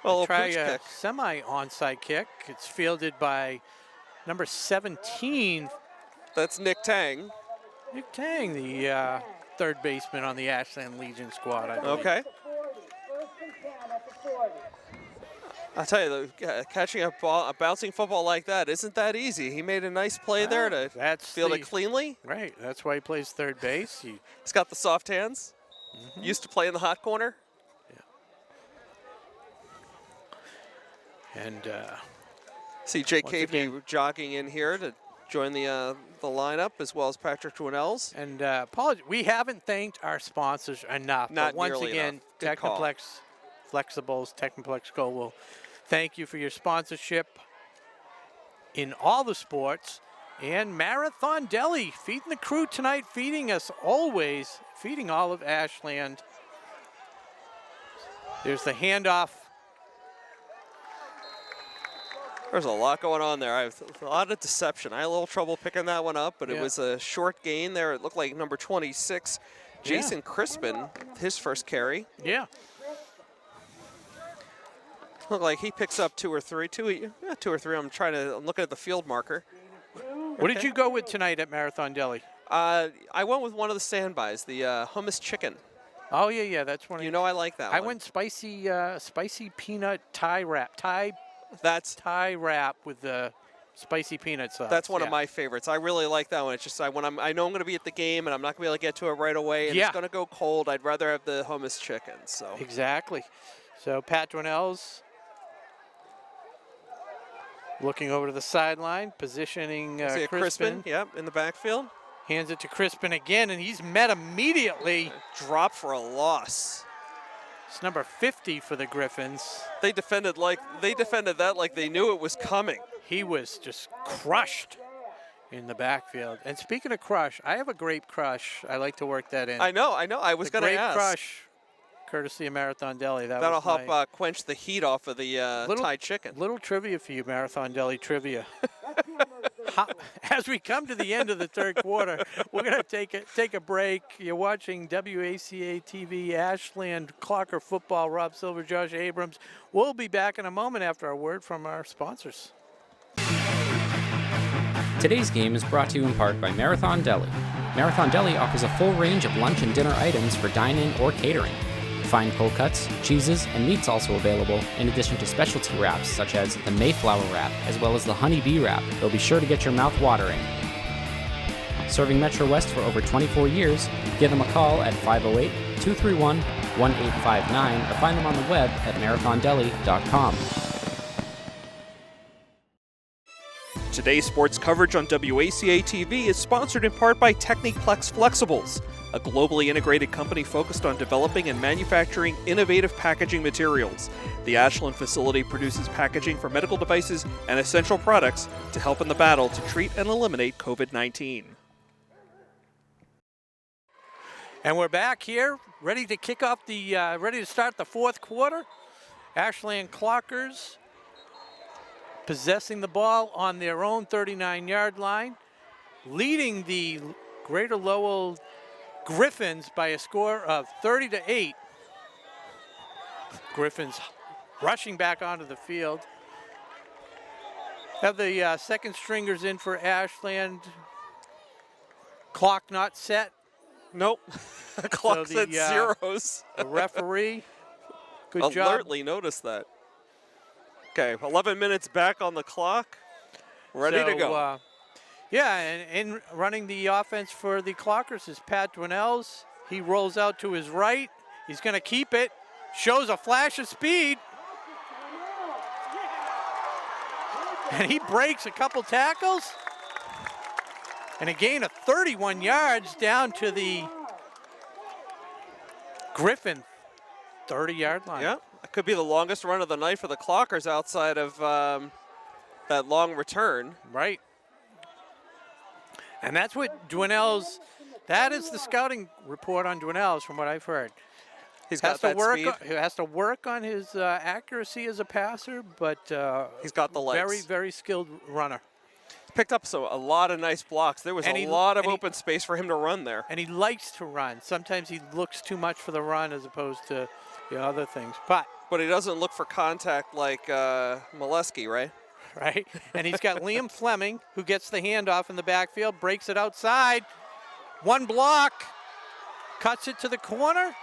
Well, try a semi-onside kick. It's fielded by number 17. That's Nick Tang. Nick Tang, the third baseman on the Ashland Legion squad, I believe. Okay. I'll tell you, catching a bouncing football like that isn't that easy. He made a nice play there to field it cleanly. Right, that's why he plays third base. He's got the soft hands. Used to play in the hot corner. Yeah. And see Jake Caveney jogging in here to join the lineup, as well as Patrick Twinells. And we haven't thanked our sponsors enough. Not but once nearly again, enough. Technoplex Flexibles, Technoplex Go will thank you for your sponsorship in all the sports. And Marathon Deli, feeding the crew tonight, feeding us always, feeding all of Ashland. There's the handoff. There's a lot going on there. I have a lot of deception. I had a little trouble picking that one up, but it was a short gain there. It looked like number 26, Jason Crispin, his first carry. Yeah. Looked like he picks up two or three. I'm looking at the field marker. What did you go with tonight at Marathon Deli? I went with one of the standbys, the hummus chicken. Oh yeah, that's one. You know I like that I one. went spicy peanut Thai wrap with the spicy peanut sauce. That's one of my favorites. I really like that one. It's just I know I'm going to be at the game and I'm not going to be able to get to it right away, and it's going to go cold. I'd rather have the hummus chicken. So exactly. So Pat Dwinell's looking over to the sideline, positioning Crispin. Yep, in the backfield. Hands it to Crispin again, and he's met immediately. Drop for a loss. It's number 50 for the Griffins. They defended that like they knew it was coming. He was just crushed in the backfield. And speaking of crush, I have a grape crush. I like to work that in. I know. I was going to ask. Grape crush, courtesy of Marathon Deli. That'll help quench the heat off of the Thai chicken. Little trivia for you, Marathon Deli trivia. As we come to the end of the third quarter, we're going to take a break. You're watching WACA-TV, Ashland, Clocker Football, Rob Silver, Josh Abrams. We'll be back in a moment after a word from our sponsors. Today's game is brought to you in part by Marathon Deli. Marathon Deli offers a full range of lunch and dinner items for dine-in or catering. Fine cold cuts, cheeses, and meats also available, in addition to specialty wraps such as the Mayflower wrap, as well as the Honey Bee wrap. They'll be sure to get your mouth watering. Serving Metro West for over 24 years, give them a call at 508-231-1859 or find them on the web at marathondeli.com. Today's sports coverage on WACA-TV is sponsored in part by Techniplex Flexibles, a globally integrated company focused on developing and manufacturing innovative packaging materials. The Ashland facility produces packaging for medical devices and essential products to help in the battle to treat and eliminate COVID-19. And we're back here, ready to kick off ready to start the fourth quarter. Ashland Clockers possessing the ball on their own 39-yard line, leading the Greater Lowell Griffins by a score of 30-8. Griffins rushing back onto the field. Have the second stringers in for Ashland. Clock not set. Nope. Clock's at zeros. The referee, good job. Alertly noticed that. Okay, 11 minutes back on the clock. Ready to go. And running the offense for the Clockers is Pat Dwinell's. He rolls out to his right. He's going to keep it. Shows a flash of speed. And he breaks a couple tackles. And a gain of 31 yards down to the Griffin 30-yard line. Yeah, it could be the longest run of the night for the Clockers outside of that long return. Right. And that's what Dwinell's, that is the scouting report on Dwinell's from what I've heard. He's got that speed. He has to work on his accuracy as a passer, but he's got the legs. Very, very skilled runner. Picked up a lot of nice blocks. There was a lot of open space for him to run there. And he likes to run. Sometimes he looks too much for the run as opposed to other things. But he doesn't look for contact like Molesky, right? Right. And he's got Liam Fleming, who gets the handoff in the backfield, breaks it outside. One block, cuts it to the corner,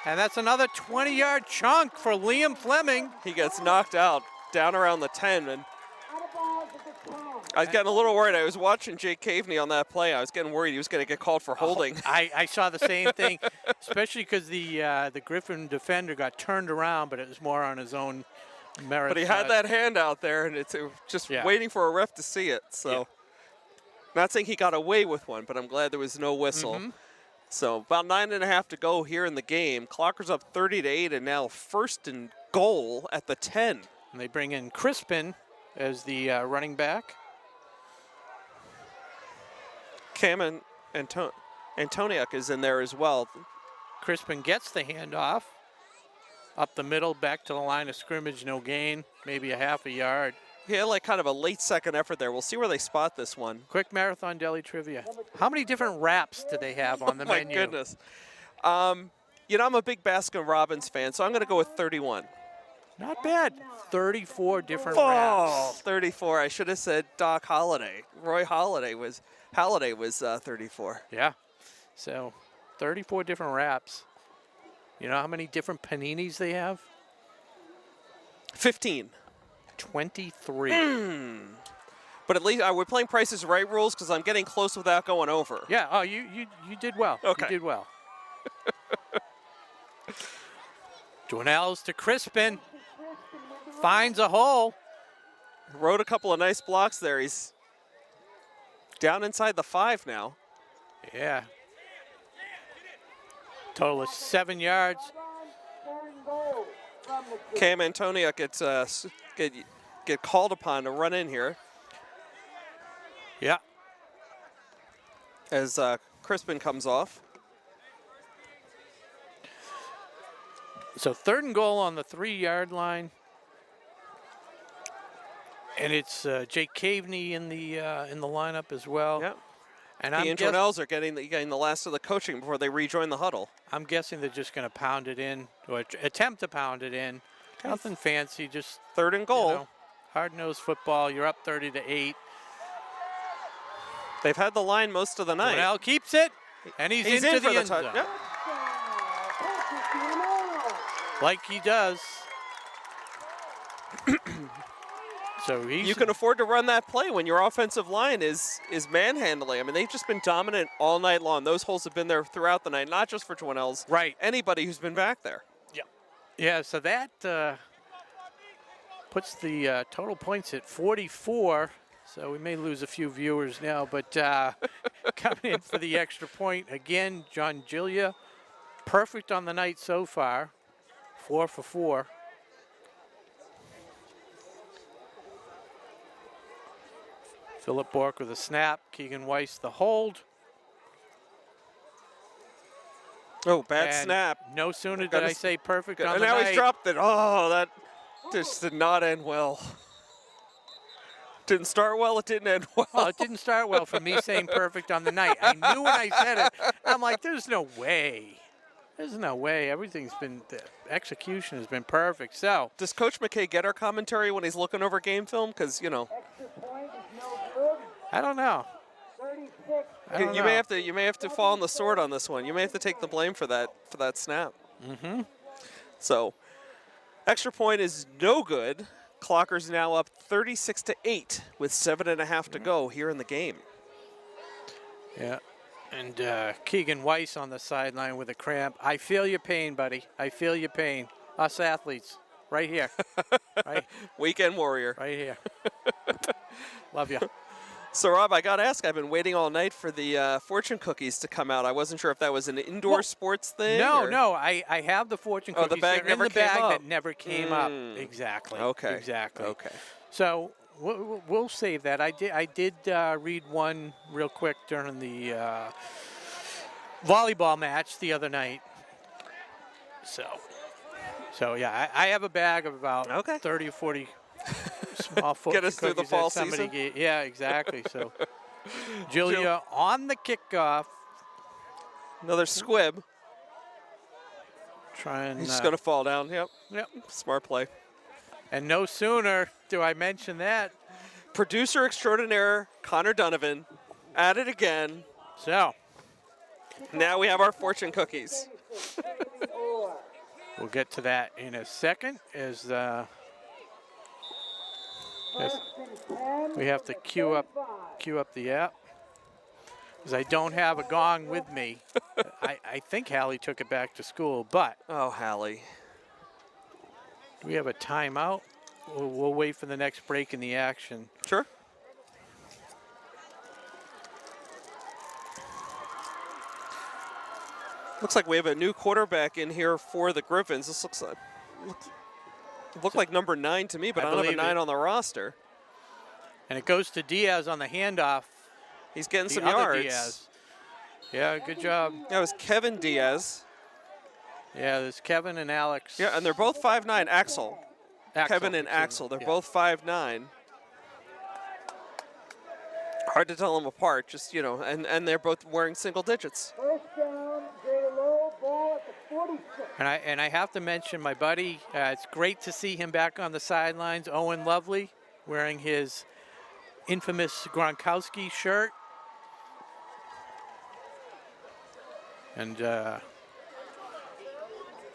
and that's another 20-yard chunk for Liam Fleming. He gets knocked out down around the 10, and I was getting a little worried. I was watching Jake Caveney on that play. I was getting worried he was going to get called for holding. I saw the same thing, especially because the Griffin defender got turned around, but it was more on his own merit. But he had that hand out there, and it's just waiting for a ref to see it. So, not saying he got away with one, but I'm glad there was no whistle. Mm-hmm. So, about 9.5 to go here in the game. Clockers up 30-8, and now first and goal at the 10. And they bring in Crispin as the running back. Cam Antoniuk is in there as well. Crispin gets the handoff. Up the middle, back to the line of scrimmage, no gain, maybe a half a yard. Yeah, like kind of a late second effort there. We'll see where they spot this one. Quick Marathon Deli trivia. How many different wraps do they have on the menu? My goodness. I'm a big Baskin-Robbins fan, so I'm going to go with 31. Not bad. 34 different wraps. 34. I should have said Doc Holliday. Roy Halladay was 34. Yeah. So 34 different wraps. You know how many different paninis they have? 15. 23. But at least we're playing Price is Right rules because I'm getting close without going over. Yeah. Oh, you did well. Okay. You did well. Dwinells to Crispin. Finds a hole. Rode a couple of nice blocks there. He's down inside the 5 now. Yeah. Total of 7 yards. Cam Antonia gets get called upon to run in here Yeah. as Crispin comes off. So 3rd and goal on the 3-yard line. And it's Jake Caveney in the lineup as well. Yep. And He and Dwinells are getting the last of the coaching before they rejoin the huddle. I'm guessing they're just going to pound it in, or attempt to pound it in. Okay. Nothing fancy, just 3rd and goal. you know, hard-nosed football. You're up 30-8. They've had the line most of the night. Dwinell keeps it, and he's into in for the end touch. zone. Yep. Like he does. So You can afford to run that play when your offensive line is manhandling. I mean, they've just been dominant all night long. Those holes have been there throughout the night, not just for Dwinells. Right. Anybody who's been back there. Yeah, so that puts the total points at 44. So we may lose a few viewers now, but coming in for the extra point again, John Gillia, perfect on the night so far, 4 for 4. Philip Bork with a snap, Keegan Weiss the hold. Oh, bad And snap. No sooner did Gotta I say perfect on And the now night. he's dropped it. Oh, that just did not end well. Didn't start well, it didn't end well. Well, it didn't start well for me saying perfect on the night. I knew when I said it. I'm like, there's no way. There's no way. Everything's been, the execution has been perfect. So, Does Coach McKay get our commentary when he's looking over game film? Because, you know, I don't know. you may have to fall on the sword on this one. You may have to take the blame for that snap. Mm-hmm. So, extra point is no good. Clocker's now up 36-8 with 7.5 to go here in the game. Yeah. And Keegan Weiss on the sideline with a cramp. I feel your pain, buddy. I feel your pain. Us athletes, right here. right, Weekend warrior. right here. Love you. So, Rob, I got to ask, I've been waiting all night for the fortune cookies to come out. I wasn't sure if that was an indoor sports thing. No. I have the fortune cookies. Oh, the bag They're never in the came bag up. that never came up. Exactly. Okay. Exactly. Okay. So we'll save that. I did read one real quick during the volleyball match the other night. So yeah, I have a bag of about 30 or 40 small fortune Get us through the cookies fall that somebody season. gave. Yeah, exactly. So Julia on the kickoff. Another squib. Trying. He's just going to fall down. Yep. Yep. Smart play. And no sooner do I mention that. Producer extraordinaire Connor Donovan at it again. So Now we have our fortune cookies. we'll get to that in a second. As we have to queue up the app because I don't have a gong with me. I think Hallie took it back to school, but Oh, Hallie. do we have a timeout? We'll wait for the next break in the action. Sure. Looks like we have a new quarterback in here for the Griffins. This looks like number 9 to me, but I don't have a believe 9 it. on the roster. And it goes to Diaz on the handoff. He's getting The some other yards. Diaz. Yeah, good job. That was Kevin Diaz. Yeah, there's Kevin and Alex. Yeah, and they're both 5'9". Axel. Axel, Kevin and excuse me. Axel. They're Yeah. both 5'9". Hard to tell them apart, just, you know, and they're both wearing single digits. First down, Greater Lowell, ball at the 46. And I have to mention my buddy. It's great to see him back on the sidelines. Owen Lovely, wearing his infamous Gronkowski shirt. And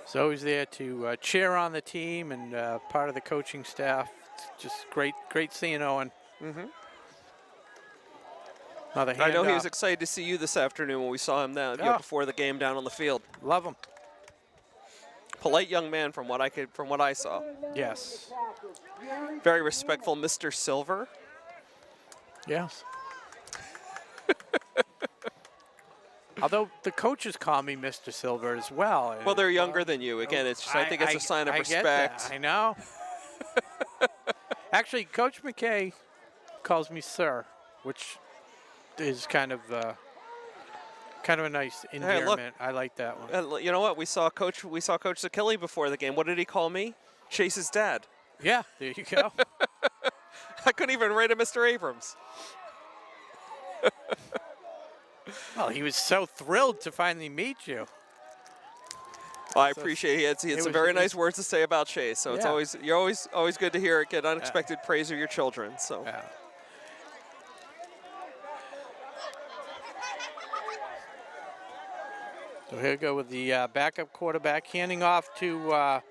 He's always there to cheer on the team and part of the coaching staff. It's just great seeing Owen. Another I know he handoff. was excited to see you this afternoon when we saw him down before the game down on the field. Love him. Polite young man from what I saw. Yes. Very respectful, Mr. Silver. Yes. Although the coaches call me Mr. Silver as well. Well, they're younger than you. Again, it's just, I think it's a sign of I respect. Get that. I know. Actually, Coach McKay calls me Sir, which is kind of a nice endearment. I like that one. You know what? We saw Coach Zakili before the game. What did he call me? Chase's dad. Yeah, there you go. I couldn't even rate him Mr. Abrams. Well, he was so thrilled to finally meet you. Well, I appreciate it. He had some very nice words to say about Chase. So it's you're always good to hear it. Get unexpected praise of your children. So. Yeah. So here we go with the backup quarterback, handing off to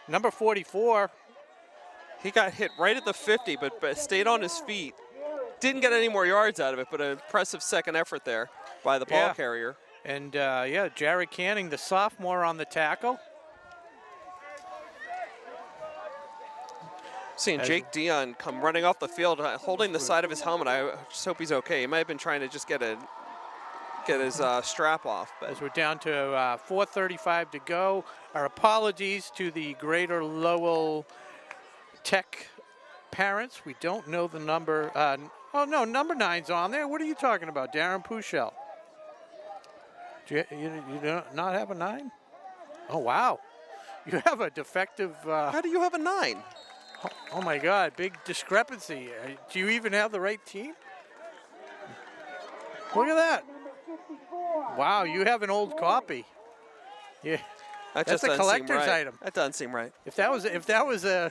number 44. He got hit right at the 50, but stayed on his feet. Didn't get any more yards out of it, but an impressive second effort there by the ball carrier. And Jared Canning, the sophomore, on the tackle. Seeing Jake Dion come running off the field, holding the side of his helmet. I just hope he's okay. He might have been trying to just get his strap off. But. As we're down to 4:35 to go. Our apologies to the Greater Lowell Tech parents. We don't know the number. Oh, no, number 9's on there. What are you talking about, Darren Puchel? Do you do not have a 9? Oh, wow. You have a defective. How do you have a 9? Oh, my God, big discrepancy. Do you even have the right team? Look at that. Wow, you have an old copy. Yeah, that's a collector's item. That doesn't seem right. If that was a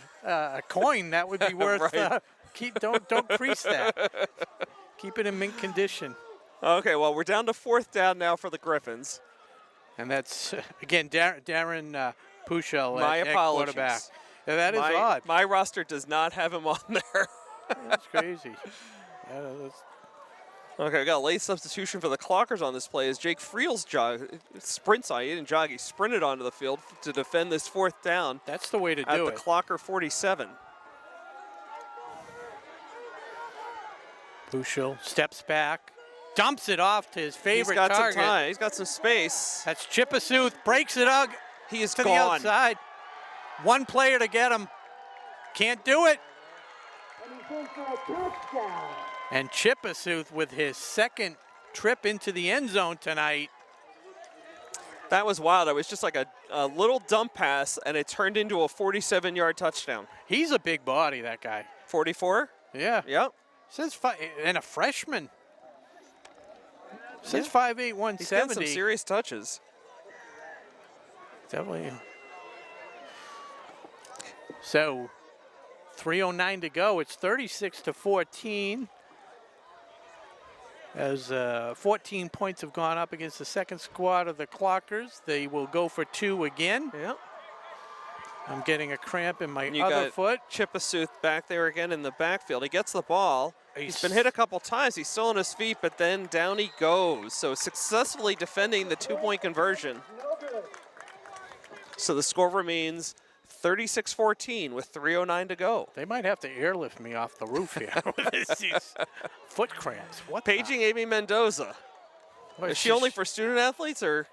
coin, that would be worth. Right. Don't crease that. Keep it in mint condition. Okay, well, we're down to 4th down now for the Griffins. And that's again Darren Puchel My at apologies. quarterback. Yeah, that is odd. My roster does not have him on there. That's crazy. Okay, we got a late substitution for the Clockers on this play as Jake Friel's sprints on. He didn't jog, he sprinted onto the field to defend this 4th down. That's the way to do it. At it. the Clocker 47. Puchel steps back, dumps it off to his favorite target. He's got some time. He's got some space. That's Chipasuth, breaks it out. He is to gone. the outside. One player to get him. Can't do it. And he's in for a touchdown. And Chipasuth with his second trip into the end zone tonight. That was wild. It was just like a little dump pass, and it turned into a 47-yard touchdown. He's a big body, that guy. 44? Yeah. Yep. Says and a freshman. Says 5'8", 170. He's getting some serious touches. Definitely. So, 3:09 to go. It's 36-14. As 14 points have gone up against the second squad of the Clockers. They will go for 2 again. Yep. I'm getting a cramp in my other foot. Chipasuth back there again in the backfield. He gets the ball. He's been hit a couple times. He's still on his feet, but then down he goes. So successfully defending the 2-point conversion. So the score remains 36-14 with 3:09 to go. They might have to airlift me off the roof here with these foot cramps. What? Paging Amy Mendoza. Is she only for student athletes, or?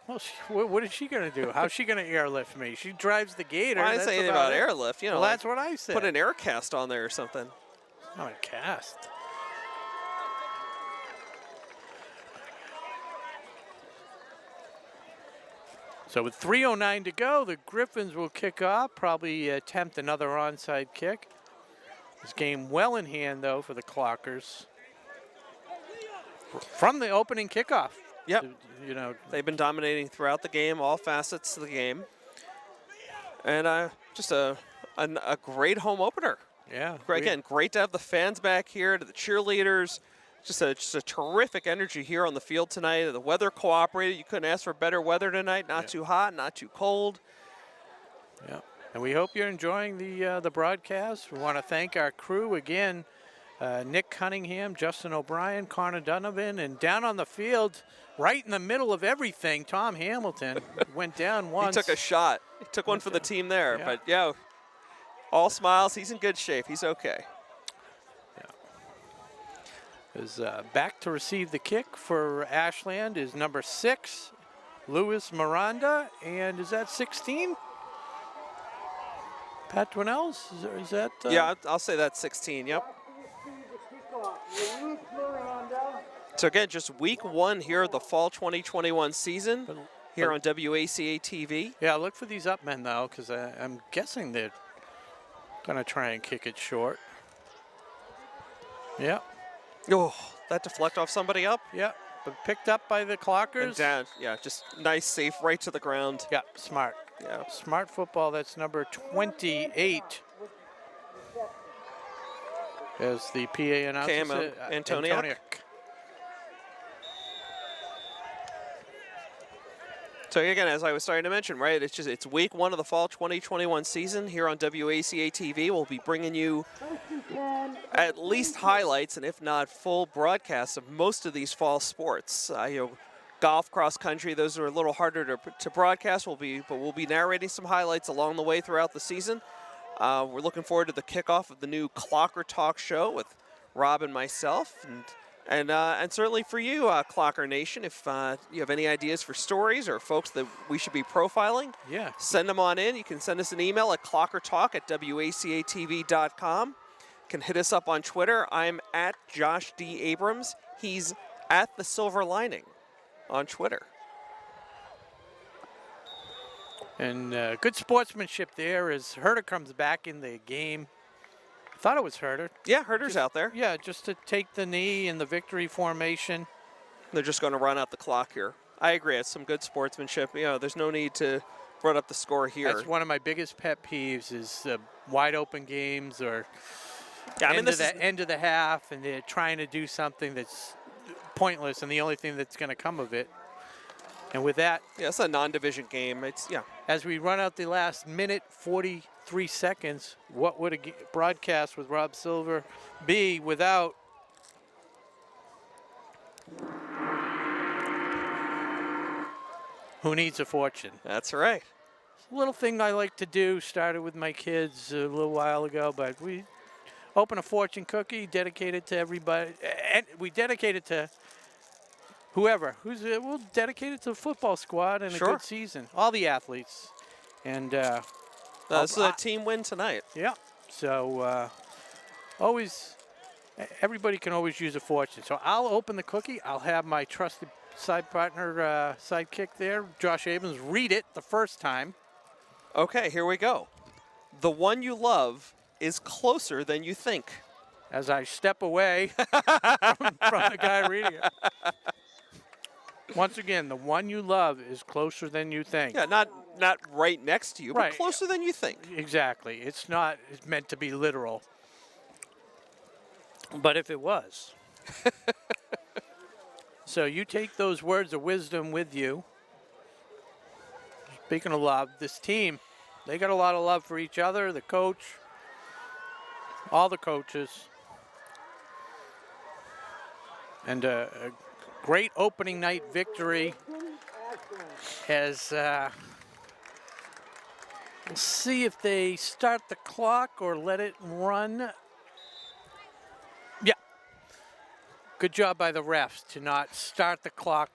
Well, what is she going to do? How's she going to airlift me? She drives the gator. I didn't say anything about airlift. You know, well, that's what I said. Put an air cast on there or something. Not a cast. So with 3:09 to go, the Griffins will kick off, probably attempt another onside kick. This game well in hand, though, for the Clockers. From the opening kickoff. Yep. You know, they've been dominating throughout the game, all facets of the game. And just a great home opener. Yeah. Again, great to have the fans back here, to the cheerleaders. Just a terrific energy here on the field tonight. The weather cooperated. You couldn't ask for better weather tonight. Not too hot, not too cold. Yeah, and we hope you're enjoying the broadcast. We want to thank our crew again, Nick Cunningham, Justin O'Brien, Connor Donovan, and down on the field, right in the middle of everything, Tom Hamilton went down once. He took a shot. He took one for the team there. Yeah. But, yeah, all smiles. He's in good shape. He's okay. Is back to receive the kick for Ashland is number 6, Louis Miranda, and is that 16? Pat Dwinells? Is that? Yeah, I'll say that's 16, yep. So again, just week 1 here of the fall 2021 season here on WACA-TV. Yeah, look for these up men though, because I'm guessing they're gonna try and kick it short. Yeah. Oh, that deflect off somebody up. Yeah, but picked up by the Clockers. And down, yeah, just nice, safe, right to the ground. Yeah, smart. Yeah. Smart football, that's number 28. As the PA announces Cam it, Antoniak. So again, as I was starting to mention, right, it's week 1 of the fall 2021 season here on WACA-TV. We'll be bringing you at least highlights, and if not full broadcasts of most of these fall sports. Golf, cross country, those are a little harder to broadcast. We'll be narrating some highlights along the way throughout the season. We're looking forward to the kickoff of the new Clocker Talk show with Rob and myself, and certainly for you, Clocker Nation, if you have any ideas for stories or folks that we should be profiling, yeah, send them on in. You can send us an email at clockertalk@wacatv.com. You can hit us up on Twitter. I'm at Josh D. Abrams. He's at The Silver Lining on Twitter. And good sportsmanship there as Herter comes back in the game. I thought it was Herter. Yeah, Herter's out there. Yeah, just to take the knee in the victory formation. They're just going to run out the clock here. I agree. It's some good sportsmanship. There's no need to run up the score here. That's one of my biggest pet peeves is wide open games or end of the half, and they're trying to do something that's pointless, and the only thing that's going to come of it. And with that, yeah, it's a non-division game. As we run out the last minute 43 seconds, what would a broadcast with Rob Silver be without Who Needs a Fortune? That's right. It's a little thing I like to do. Started with my kids a little while ago, but we open a fortune cookie, dedicated to everybody, and we dedicate it to whoever. We'll dedicate it to the football squad and a good season. All the athletes. And this is a team win tonight. Yeah. So everybody can always use a fortune. So I'll open the cookie. I'll have my trusted side partner, sidekick there, Josh Abrams, read it the first time. Okay, here we go. The one you love is closer than you think. As I step away from the guy reading it. Once again, the one you love is closer than you think. Yeah, not right next to you, but closer than you think. Exactly. It's meant to be literal. But if it was. So you take those words of wisdom with you. Speaking of love, this team, they got a lot of love for each other, the coach, all the coaches. And a great opening night victory as we'll see if they start the clock or let it run. Yeah. Good job by the refs to not start the clock,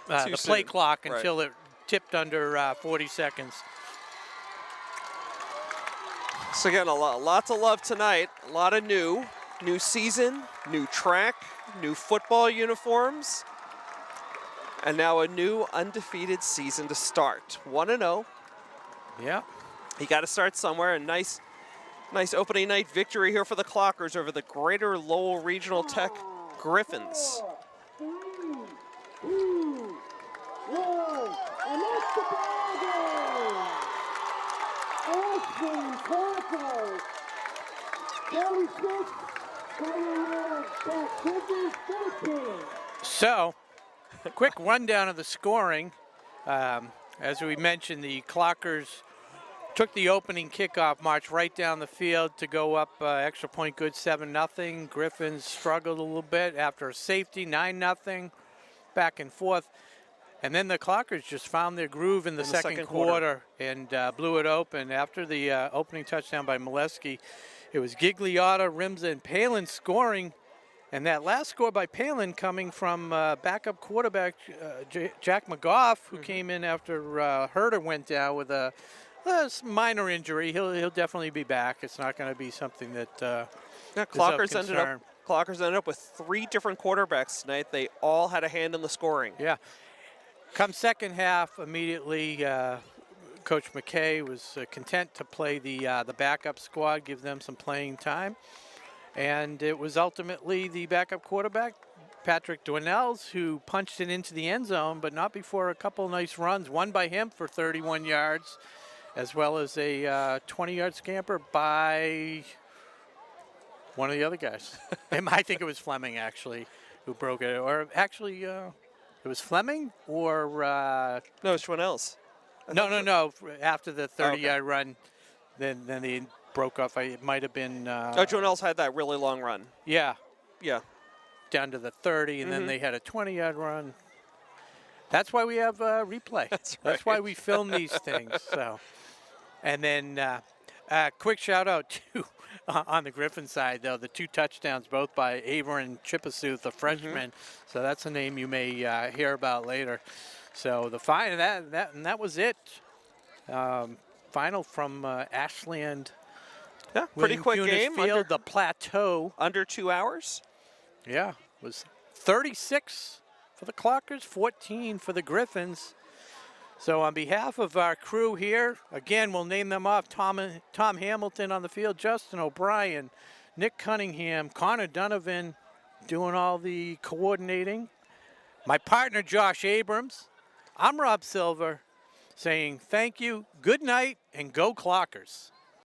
the play clock until it tipped under 40 seconds. So again, lots of love tonight. A lot of new season, new track, new football uniforms, and now a new undefeated season to start. 1-0. Yeah. You got to start somewhere. A nice opening night victory here for the Clockers over the Greater Lowell Regional Tech Griffins. 3, 2, 1, and that's the ball game. Ashland Clockers, 36, Griffins 13. So, quick rundown of the scoring. As we mentioned, the Clockers took the opening kickoff, marched right down the field to go up extra point good 7-0. Griffins struggled a little bit after a safety, 9-0, back and forth. And then the Clockers just found their groove in the second quarter and blew it open. After the opening touchdown by Molesky, it was Gigliotta, Rimza, and Palin scoring. And that last score by Palin coming from backup quarterback Jack McGough, who came in after Herder went down with a minor injury. He'll definitely be back. It's not going to be something that Clockers ended up with 3 different quarterbacks tonight. They all had a hand in the scoring. Yeah. Come second half, immediately Coach McKay was content to play the backup squad, give them some playing time. And it was ultimately the backup quarterback, Patrick Dwinells, who punched it into the end zone, but not before a couple nice runs. One by him for 31 yards, as well as a 20-yard scamper by one of the other guys. I think it was Fleming, actually, who broke it. Or actually, it was Fleming or... No, it's Dwinells. No. After the 30-yard run, then they broke off. It might have been... Dwinells had that really long run. Yeah. Yeah. Down to the 30, and then they had a 20-yard run. That's why we have replay. That's right. That's why we film these things. So, and then quick shout-out to... on the Griffin side, though, the 2 touchdowns, both by Averin Chipasuth, a freshman. So that's a name you may hear about later. So the final, that was it. Final from Ashland. Yeah, pretty quick game. Field, the Plateau. Under 2 hours. Yeah, it was 36 for the Clockers, 14 for the Griffins. So on behalf of our crew here, again, we'll name them off. Tom Hamilton on the field, Justin O'Brien, Nick Cunningham, Connor Donovan doing all the coordinating. My partner, Josh Abrams. I'm Rob Silver saying thank you, good night, and go Clockers.